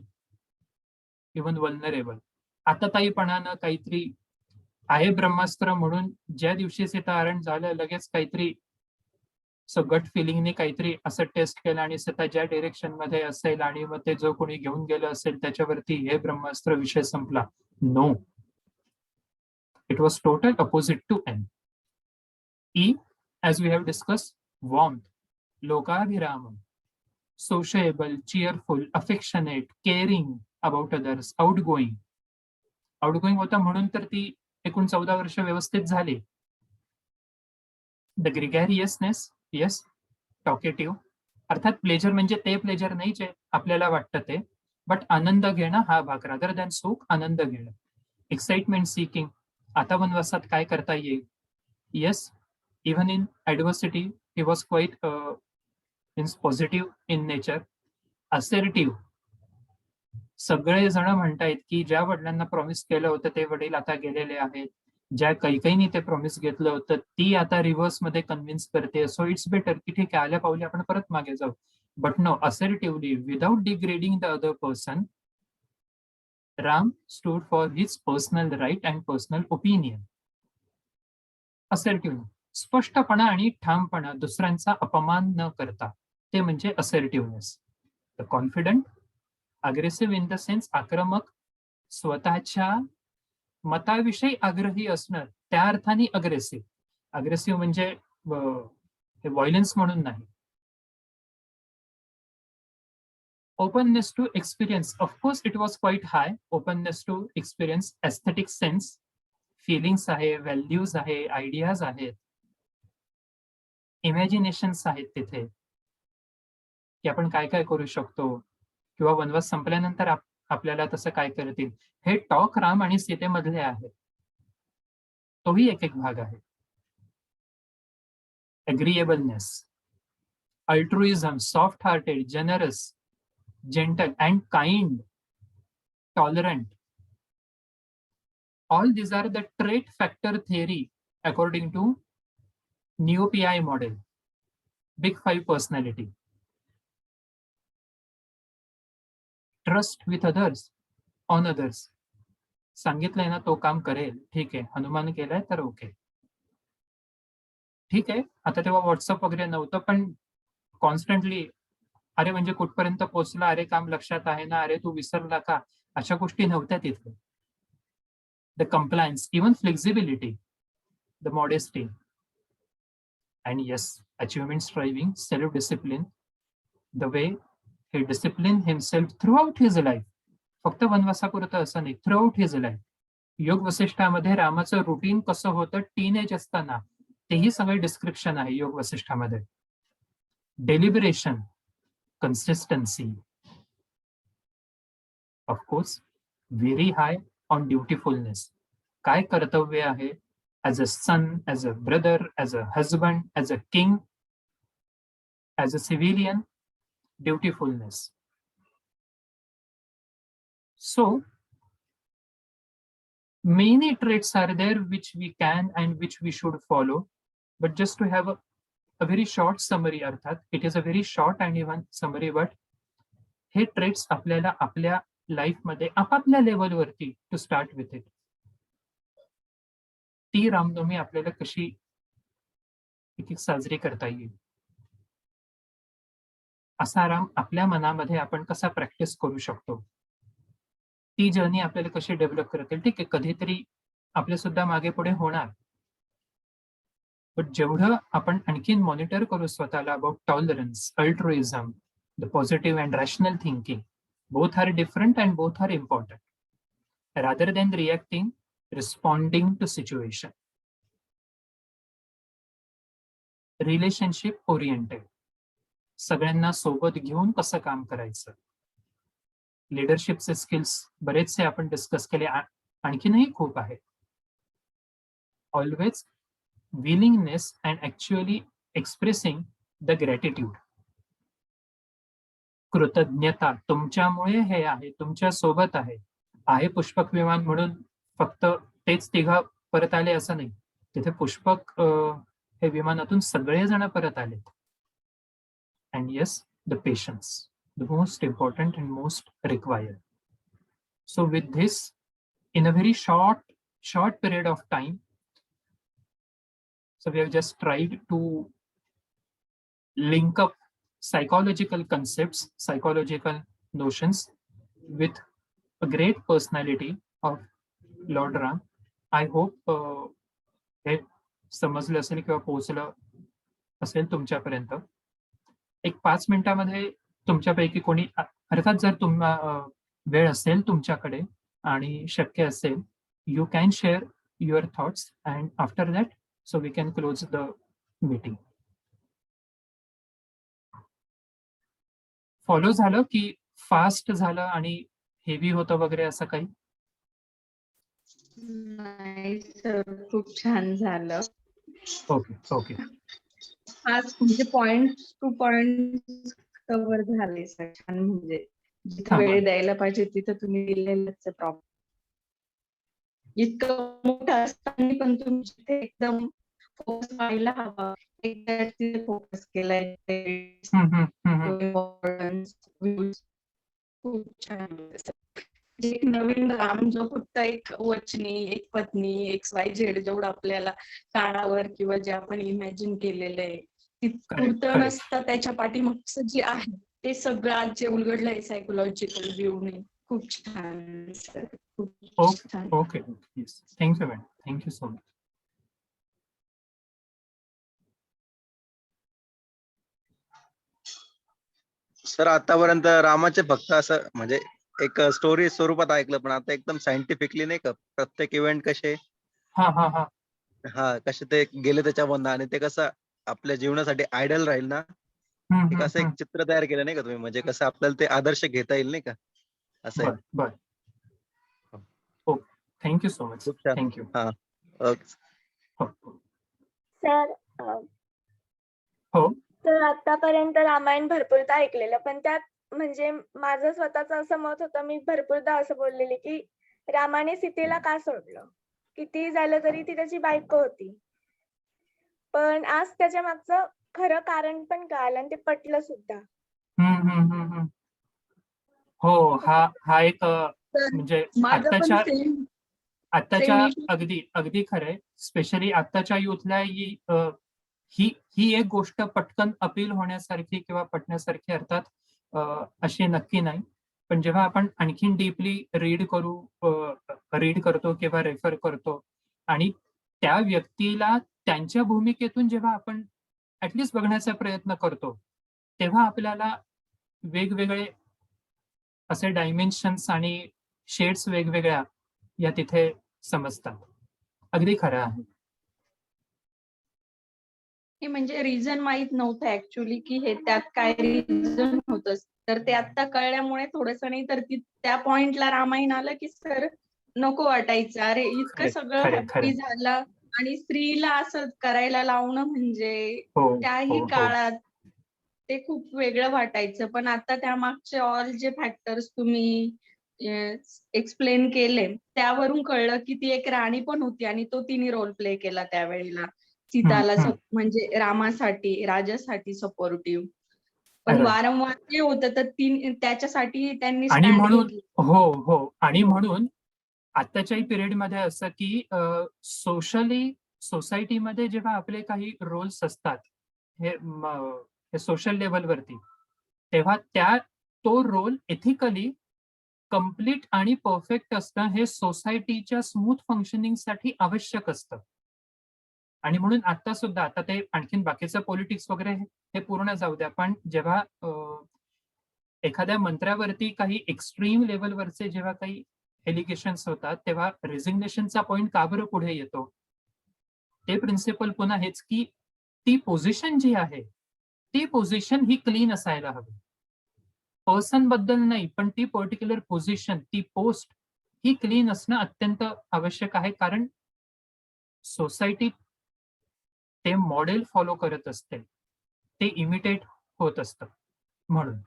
[SPEAKER 1] even vulnerable. आताताईपणानं काहीतरी आहे ब्रह्मास्त्र म्हणून ज्या दिवशी सीता हरण झालं लगेच काहीतरी गट फिलिंगने काहीतरी असं टेस्ट केलं आणि सीता ज्या डिरेक्शन मध्ये असेल आणि मग ते जो कोणी घेऊन गेलं असेल त्याच्यावरती हे ब्रह्मास्त्र विषय संपला. No, it was total opposite to N. E, as we have discussed, warmth, lokabhiramam, sociable, cheerful, affectionate, caring about others, outgoing. Outgoing होता म्हणून तर ती एकूण 14 वर्ष व्यवस्थित झाली. द ग्रिगॅरियसनेस, येस, टॉकेटिव्ह, अर्थात प्लेजर म्हणजे ते प्लेजर नाही जे आपल्याला वाटतं ते, बट आनंद घेणं हा भाग, रादर दॅन सुख, आनंद घेणं. एक्साइटमेंट सीकिंग, आता वनवासात काय करता येईल. Yes, even in adversity he was quite means positive in nature. Assertive, सगळेजण म्हणतायत की ज्या वडिलांना प्रॉमिस केलं होतं ते वडील आता गेलेले आहेत, ज्या कैकेयीने ते प्रॉमिस घेतलं होतं ती आता रिव्हर्स मध्ये कन्व्हिन्स करते. सो इट्स बेटर की ठीक आहे, आल्या पावली आपण परत मागे जाऊ. But no, assertively, without degrading the other person, Ram stood for his personal right and personal opinion. Assertive, स्पष्टपणा आणि ठामपणा, दुसऱ्यांचा अपमान न करता, ते म्हणजे assertiveness. The confident, aggressive in the sense आक्रमक, स्वतःच्या मताविषयी आग्रही असणं, त्या अर्थाने अग्रेसिव्ह. अग्रेसिव्ह म्हणजे व्हायलन्स म्हणून नाही. Openness to experience, of course it was quite high. Openness to experience, aesthetic sense, feelings आहे, व्हॅल्यूज आहे, आयडियाज आहेत, इमॅजिनेशन्स आहेत तिथे की आपण काय काय करू शकतो, किंवा वनवास संपल्यानंतर आपल्याला तसं काय करतील. हे टॉक राम आणि सीतेमधले आहे, तोही एक एक भाग आहे. Agreeableness, altruism, soft hearted, generous, gentle and kind, tolerant. All these are the trait factor theory according to NeoPI model, Big Five personality. Trust with others, on others. सांगितलंय ना तो काम करेल, ठीक आहे, हनुमान केलाय तर ओके, ठीक आहे. आता तेव्हा व्हॉट्सअप वगैरे नव्हतं, पण कॉन्स्टंटली अरे म्हणजे कुठपर्यंत पोहोचला, अरे काम लक्षात आहे ना, अरे तू विसरला का, अशा गोष्टी नव्हत्या तिथे. The compliance, even flexibility, the modesty, and yes, achievement striving, self discipline, the way he disciplined himself throughout his life. फक्त वनवासापुरतं असं नाही, थ्रूआउट हिज लाईफ. योग वसिष्ठामध्ये रामाचं रुटीन कसं होतं टीनेज असताना, तेही सगळे डिस्क्रिप्शन आहे योग वसिष्ठामध्ये. Deliberation, consistency, of course very high on dutifulness. काय कर्तव्य आहे, as a son, as a brother, as a husband, as a king, as a civilian, dutifulness. So many traits are there which we can and which we should follow, but just to have a very short summary, अर्थात it is a very short and even summary, but हे traits आपल्याला आपल्या life मध्ये आपापल्या लेवलवरती to start with it, ती रामनवमी आपल्याला कशी एक एक साजरी करता येईल, असा राम आपल्या मनामध्ये आपण कसा प्रॅक्टिस करू शकतो, ती जर्नी आपल्याला कशी डेव्हलप करता येईल. ठीक आहे, कधीतरी आपल्या सुद्धा मागे पुढे होणार, बट जेवढं आपण आणखीन मॉनिटर करू स्वतःला about tolerance, altruism, the positive and rational thinking, both are different and both are important, rather than reacting, responding to situation. Relationship oriented, सगळ्यांना सोबत घेऊन कसं काम करायचं. लिडरशिपचे स्किल्स बरेचसे आपण डिस्कस केले, आणखीनही खूप आहे. Always willingness and actually expressing the gratitude, कृतज्ञता, तुमच्यामुळे हे आहे, तुमच्या सोबत आहे पुष्पक विमान म्हणून फक्त तेच तिघा परत आले असं नाही, तिथे पुष्पक हे विमानातून सगळेजण परत आलेत. And yes, the patience, the most important and most required. So with this, in a very short period of time, so we have just tried to link up psychological concepts, psychological notions with a great personality of Lord Ram. I hope हे समजलं असेल किंवा पोहोचलं असेल तुमच्यापर्यंत. एक 5 मिनिटामध्ये तुमच्यापैकी कोणी अर्थात जर तुम्हाला वेळ असेल तुमच्याकडे आणि शक्य असेल, you can share your thoughts and after that so we can close the meeting. Follow झालं की फास्ट झालं आणि हेवी होतं वगैरे असं काही?
[SPEAKER 3] नाही सर, खूप छान झालं.
[SPEAKER 1] ओके ओके
[SPEAKER 3] आज म्हणजे पॉइंट टू पॉइंट कव्हर झाले सर. छान, म्हणजे जिथे
[SPEAKER 1] हा,
[SPEAKER 3] वेळ
[SPEAKER 1] बरं.
[SPEAKER 3] द्यायला पाहिजे तिथे तुम्ही दिलेलंच प्रॉब्लेम. इतकं मोठं असताना पण तुम्ही जिथे एकदम फोकस व्हायला हवा एकदा तिथे फोकस केलाय.
[SPEAKER 1] हम्म, हम्म, हम्म, हम्म.
[SPEAKER 3] खूप छान होतं सर. एक नवीन राम जो फक्त एक वचनी, एक पत्नी, एक्स वाय झेड जेवढं आपल्याला काळावर किंवा जे आपण इमॅजिन केलेलं आहे
[SPEAKER 1] Correct,
[SPEAKER 3] तिथपुरतं
[SPEAKER 1] correct.
[SPEAKER 3] नसतं, त्याच्या पाठीमागचं जे आहे ते सगळं आज जे उलगडलंय सायकोलॉजिकल व्ह्यूने. खूप छान सर, खूप
[SPEAKER 1] Okay,
[SPEAKER 3] छान.
[SPEAKER 1] okay, okay. Yes. Thank you, man. Thank you so much.
[SPEAKER 4] Sir आतापर्यंत रामाचे फक्त असं म्हणजे एक स्टोरी स्वरूपात ऐकलं, पण आता एकदम सायंटिफिकली नाही का प्रत्येक इव्हेंट कसे
[SPEAKER 1] हा हा हा
[SPEAKER 4] कसे ते गेले त्याच्यामधनं आणि ते कसं आपल्या जीवनासाठी आयडल राहील ना,
[SPEAKER 1] हम्म,
[SPEAKER 4] एक असं एक
[SPEAKER 1] हम्म.
[SPEAKER 4] चित्र तयार केलं नाही का तुम्ही, म्हणजे कसं आपल्याला ते आदर्श घेता येईल नाही का असं आहे.
[SPEAKER 1] बर बर. Okay, thank you so much.
[SPEAKER 4] खूप छान.
[SPEAKER 1] थँक्यू.
[SPEAKER 4] हा ओके.
[SPEAKER 2] सर
[SPEAKER 1] हो
[SPEAKER 2] तर आतापर्यंत रामायण भरपूरदा ऐकलेलं, पण त्यात म्हणजे माझं स्वतःचं असं मत होतं, मी भरपूरदा असं बोललेले की रामाने सीतेला का सोडलं? कितीही झालं तरी ती त्याची बायको होती. पण आज त्याच्या मागचं खरं कारण पण कळालं आणि ते पटलं सुद्धा.
[SPEAKER 1] हम्म, हम्म, हम्म, हम्म. हो, हा हा एक
[SPEAKER 3] तर
[SPEAKER 1] म्हणजे
[SPEAKER 3] माझं पण
[SPEAKER 1] आत्ताच्या
[SPEAKER 3] सेम
[SPEAKER 1] आत्ताच्या
[SPEAKER 3] सेम
[SPEAKER 1] अगदी अगदी खरंय. स्पेशली आत्ताच्या युथला ही ही एक गोष्ट पटकन अपील होण्यासारखी किंवा पटण्यासारखी अर्थात अशी नक्की नाही. पण जेव्हा आपण आणखीन डीपली रीड करतो किंवा रेफर करतो आणि त्या व्यक्तीला त्यांच्या भूमिकेतून जेव्हा आपण ऍटलिस्ट बघण्याचा प्रयत्न करतो, तेव्हा आपल्याला वेगवेगळे असे डायमेन्शन्स आणि शेड्स वेगवेगळ्या या तिथे समजतात. अगदी खरं आहे.
[SPEAKER 3] हे म्हणजे रिझन माहित नव्हतं ऍक्च्युली की हे त्यात काय रिझन होतं. तर ते आता कळल्यामुळे थोडस, नाही तर त्या पॉइंटला रामायण आलं की सर नको वाटायचं. अरे इतकं
[SPEAKER 1] खरे
[SPEAKER 3] सगळं
[SPEAKER 1] खरे खरे.
[SPEAKER 3] हॅपी झालं आणि स्त्रीला असं करायला लावणं म्हणजे
[SPEAKER 1] हो
[SPEAKER 3] त्याही
[SPEAKER 1] हो हो.
[SPEAKER 3] काळात ते खूप वेगळं वाटायचं. पण आता त्या मागचे ऑल जे फॅक्टर्स तुम्ही एक्सप्लेन केले त्यावरून कळलं की ती एक राणी पण होती आणि तो तिने रोल प्ले केला त्यावेळेला.
[SPEAKER 1] हम्म,
[SPEAKER 3] सीताला
[SPEAKER 1] हम्म.
[SPEAKER 3] म्हणजे रामासाठी, राजासाठी सपोर्टिव्ह. पण
[SPEAKER 1] खरं.
[SPEAKER 3] वारंवार जे होतं तर त्याच्यासाठी त्यांनी
[SPEAKER 1] आणि
[SPEAKER 3] स्टँड
[SPEAKER 1] म्हणून
[SPEAKER 3] घेतली.
[SPEAKER 1] हो हो आणि
[SPEAKER 3] हो.
[SPEAKER 1] म्हणून आत्ताच्याही पिरियडमध्ये असं की सोसायटीमध्ये जेव्हा आपले काही रोल्स असतात हे सोशल लेवलवरती, तेव्हा तो रोल एथिकली कम्प्लीट आणि परफेक्ट असतं हे सोसायटीच्या स्मूथ फंक्शनिंगसाठी आवश्यक असतं. आणि म्हणून आता सुद्धा आता ते आणखीन बाकीचं पॉलिटिक्स वगैरे हे पूर्ण जाऊ द्या, पण जेव्हा एखाद्या मंत्र्यावरती काही एक्स्ट्रीम लेवलवरचे जेव्हा काही एलिगेशन्स होतात, तेव्हा रेझिग्नेशनचा पॉइंट का बरं पुढे येतो? ते प्रिन्सिपल पुन्हा हेच की ती पोझिशन जी आहे, ती पोझिशन ही क्लीन असायला हवी. पर्सन बद्दल नाही, पण ती पर्टिक्युलर पोझिशन, ती पोस्ट ही क्लीन असणं अत्यंत आवश्यक आहे. कारण सोसायटी ते मॉडेल फॉलो करत असते. ते इमिटेट होत असतं म्हणून.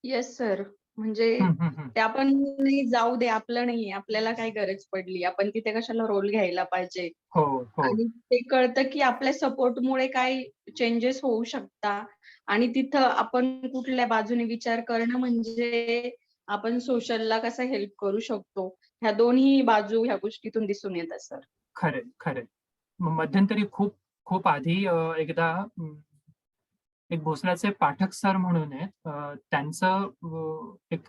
[SPEAKER 3] Yes sir. म्हणजे
[SPEAKER 1] हं, हं, हं.
[SPEAKER 3] ते आपण नाही, जाऊ दे आपलं नाहीये, आपल्याला काय गरज पडली, आपण तिथे कशाला रोल घ्यायला पाहिजे.
[SPEAKER 1] हो, हो.
[SPEAKER 3] आणि ते कळतं की आपल्या सपोर्टमुळे काय चेंजेस होऊ शकतात आणि तिथं आपण कुठल्या बाजूने विचार करणं म्हणजे आपण सोशलला कसं हेल्प करू शकतो. ह्या दोन्ही बाजू ह्या गोष्टीतून दिसून येतात सर.
[SPEAKER 1] खरंय, खरंय. मध्यंतरी खूप खूप आधी एकदा एक भोसल्याचे पाठक सर म्हणून आहेत. त्यांचं एक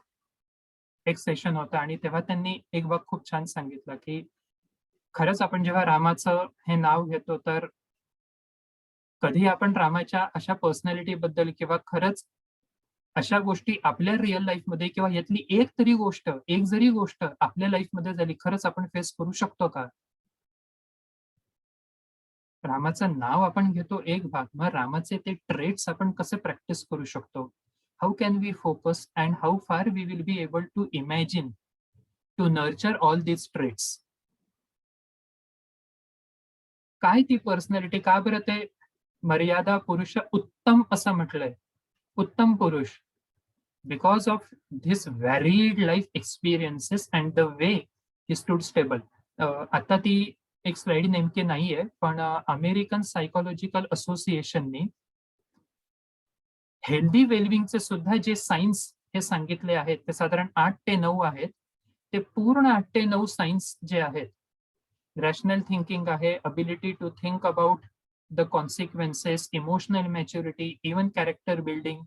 [SPEAKER 1] एक सेशन होतं आणि तेव्हा त्यांनी एक बाब खूप छान सांगितलं, की खरंच आपण जेव्हा रामाचं हे नाव घेतो, तर कधी आपण रामाच्या अशा पर्सनॅलिटी बद्दल किंवा खरंच अशा गोष्टी आपल्या रिअल लाईफ मध्ये किंवा यातली एक जरी गोष्ट आपल्या लाईफ मध्ये झाली खरंच आपण फेस करू शकतो का? रामाचं नाव आपण घेतो एक भाग, मग रामाचे ते ट्रेट्स आपण कसे प्रॅक्टिस करू शकतो? How can we focus and how far we will be able to imagine to nurture all these traits? काय ती पर्सनॅलिटी? का बरं ते मर्यादा पुरुष उत्तम असं म्हटलंय? उत्तम पुरुष, because of this व्हॅरिड life experiences and the way he stood stable. आता ती एक स्लाइड नेमकी नाहीये, पण अमेरिकन सायकोलॉजिकल असोसिएशननी हेल्दी वेलबिंगचे सुद्धा जे सायन्स हे सांगितले आहेत ते साधारण 8 ते 9 आहेत. ते पूर्ण 8 ते 9 सायन्स जे आहेत, रॅशनल थिंकिंग आहे, ability to think about the consequences, emotional maturity, even character building,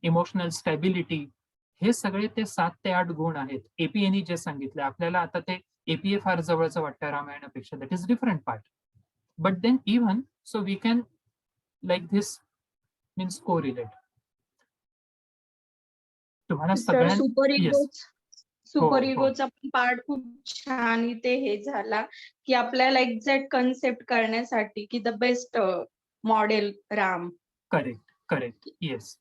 [SPEAKER 1] emotional stability, हे सगळे ते 7 ते 8 गुण आहेत. एपीएनी जे सांगितले आपल्याला, आता ते एपीए फार जवळचं वाटतं रामायणापेक्षा, that is different part. But then even so we can like this means correlate. तुम्हाला
[SPEAKER 3] सर
[SPEAKER 1] सगळ्यांना
[SPEAKER 3] सुपर
[SPEAKER 1] हो.
[SPEAKER 3] इगोचा पण पार्ट खूप छान इथे हे झाला की आपल्याला एक्झॅक्ट कन्सेप्ट करण्यासाठी की the best model Ram.
[SPEAKER 1] Correct yes.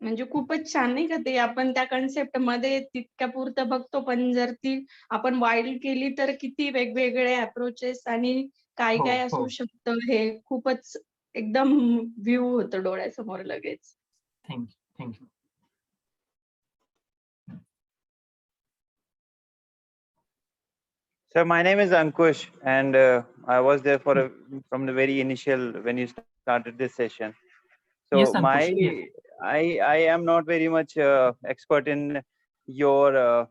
[SPEAKER 3] म्हणजे खूपच छान नाही का ते, आपण त्या कन्सेप्ट मध्ये तितक्या पुरतं बघतो, पण जर ती आपण वाईल्ड केली तर किती वेगवेगळे अप्रोचेस आणि काय
[SPEAKER 1] हो,
[SPEAKER 3] काय
[SPEAKER 1] हो.
[SPEAKER 3] असू शकतं, हे खूपच एकदम व्ह्यू होतं डोळ्यासमोर लगेच.
[SPEAKER 1] Thank you.
[SPEAKER 5] Sir, my name is Ankush, and I was there from the very initial when you started this session. So
[SPEAKER 1] Yes, Ankush, yes.
[SPEAKER 5] I am not very much expert in your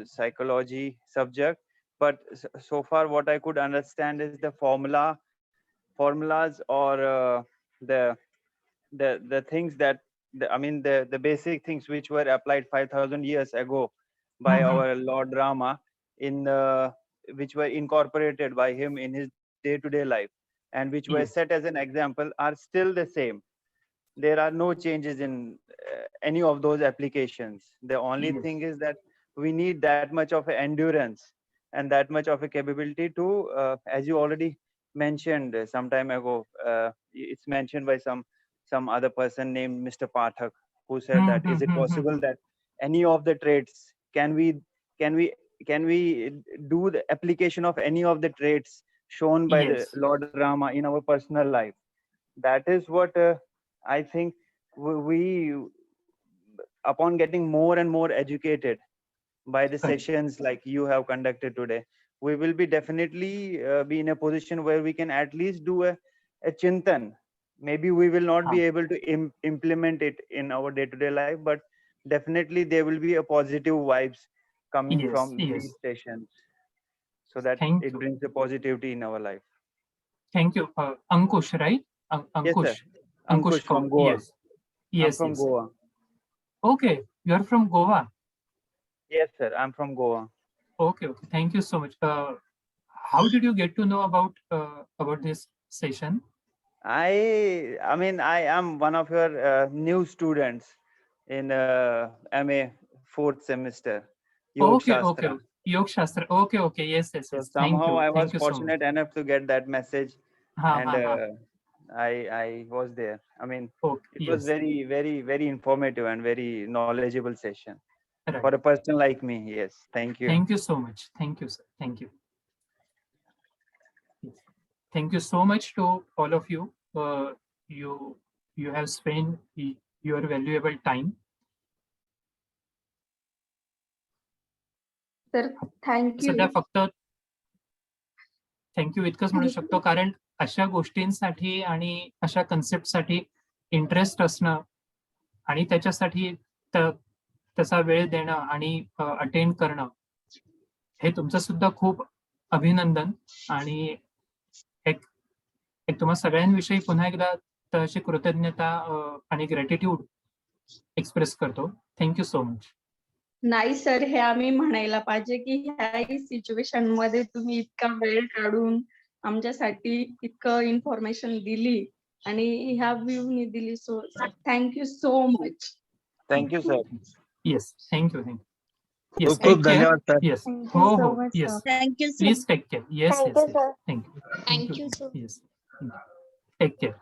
[SPEAKER 5] psychology subject, but so far what I could understand is the formulas or the things that the basic things which were applied 5,000 years ago by our Lord Rama in which were incorporated by him in his day-to-day life and which were
[SPEAKER 1] Yes.
[SPEAKER 5] set as an example are still the same. There are no changes in any of those applications. The only
[SPEAKER 1] Yes.
[SPEAKER 5] thing is that we need that much of endurance and that much of a capability to, as you already mentioned some time ago, it's mentioned by some other person named Mr. Pathak, who said that is it possible that any of the traits can we do the application of any of the traits shown by
[SPEAKER 1] Yes.
[SPEAKER 5] the Lord Rama in our personal life? That is what I think we upon getting more and more educated by the
[SPEAKER 1] Correct.
[SPEAKER 5] sessions like you have conducted today, we will be definitely be in a position where we can at least do a chintan. Maybe we will not be able to implement it in our day-to-day life, but definitely there will be a positive vibes coming
[SPEAKER 1] Yes,
[SPEAKER 5] from
[SPEAKER 1] yes.
[SPEAKER 5] these sessions, so that
[SPEAKER 1] Thank
[SPEAKER 5] it
[SPEAKER 1] you.
[SPEAKER 5] brings a positivity in our life.
[SPEAKER 1] Thank you. Ankush, right? Ankush.
[SPEAKER 5] Yes, sir. Ankush from
[SPEAKER 1] Kaur.
[SPEAKER 5] Goa.
[SPEAKER 1] Yes. Yes.
[SPEAKER 5] I'm from
[SPEAKER 1] yes.
[SPEAKER 5] Goa.
[SPEAKER 1] Okay, you're from Goa.
[SPEAKER 5] Yes, sir. I'm from Goa.
[SPEAKER 1] Okay. Thank you so much. How did you get to know about this session?
[SPEAKER 5] I mean, I am one of your new students in MA 4th semester, Yoga
[SPEAKER 1] Okay.
[SPEAKER 5] Shastra.
[SPEAKER 1] Yoga Shastra. Okay. Yes.
[SPEAKER 5] So
[SPEAKER 1] Thank
[SPEAKER 5] somehow
[SPEAKER 1] you.
[SPEAKER 5] I was
[SPEAKER 1] Thank you so much.
[SPEAKER 5] fortunate enough to get that message, and
[SPEAKER 1] Ha.
[SPEAKER 5] I was there. I mean,
[SPEAKER 1] Okay.
[SPEAKER 5] it was
[SPEAKER 1] Yes.
[SPEAKER 5] very informative and very knowledgeable session
[SPEAKER 1] Right.
[SPEAKER 5] for a person like me. Yes, thank you.
[SPEAKER 1] Thank you so much. Thank you, sir. Thank you. Thank you so much to all of you. You have spent your valuable time.
[SPEAKER 3] तर thank you.
[SPEAKER 1] सध्या फक्त thank you इतकंच म्हणू शकतो, कारण अशा गोष्टींसाठी आणि अशा कन्सेप्टसाठी इंटरेस्ट असणं आणि त्याच्यासाठी तसा वेळ देणं आणि अटेंड करणं, हे तुमचं सुद्धा खूप अभिनंदन. आणि एक तुम्हा सगळ्यांविषयी पुन्हा एकदा तशी कृतज्ञता आणि ग्रॅटिट्यूड एक्सप्रेस करतो. Thank you so much.
[SPEAKER 3] नाही सर, हे आम्ही म्हणायला पाहिजे की ह्या सिच्युएशन मध्ये तुम्ही इतका वेळ काढून आमच्यासाठी इतकं इन्फॉर्मेशन दिली आणि ह्या व्ह्यूनी दिली. So thank you so much.
[SPEAKER 5] Thank you, sir.
[SPEAKER 1] Yes, thank you. Yes,
[SPEAKER 4] खूप खूप
[SPEAKER 1] take care.
[SPEAKER 4] धन्यवाद sir.
[SPEAKER 1] Yes.
[SPEAKER 2] Thank you so much,
[SPEAKER 1] Yes.
[SPEAKER 2] sir.
[SPEAKER 6] Thank you, sir.
[SPEAKER 1] Please take care. Yes,
[SPEAKER 2] Thank
[SPEAKER 1] yes,
[SPEAKER 2] you,
[SPEAKER 1] yes.
[SPEAKER 2] sir.
[SPEAKER 1] Thank you.
[SPEAKER 6] Thank you, sir.
[SPEAKER 1] Yes. Take care.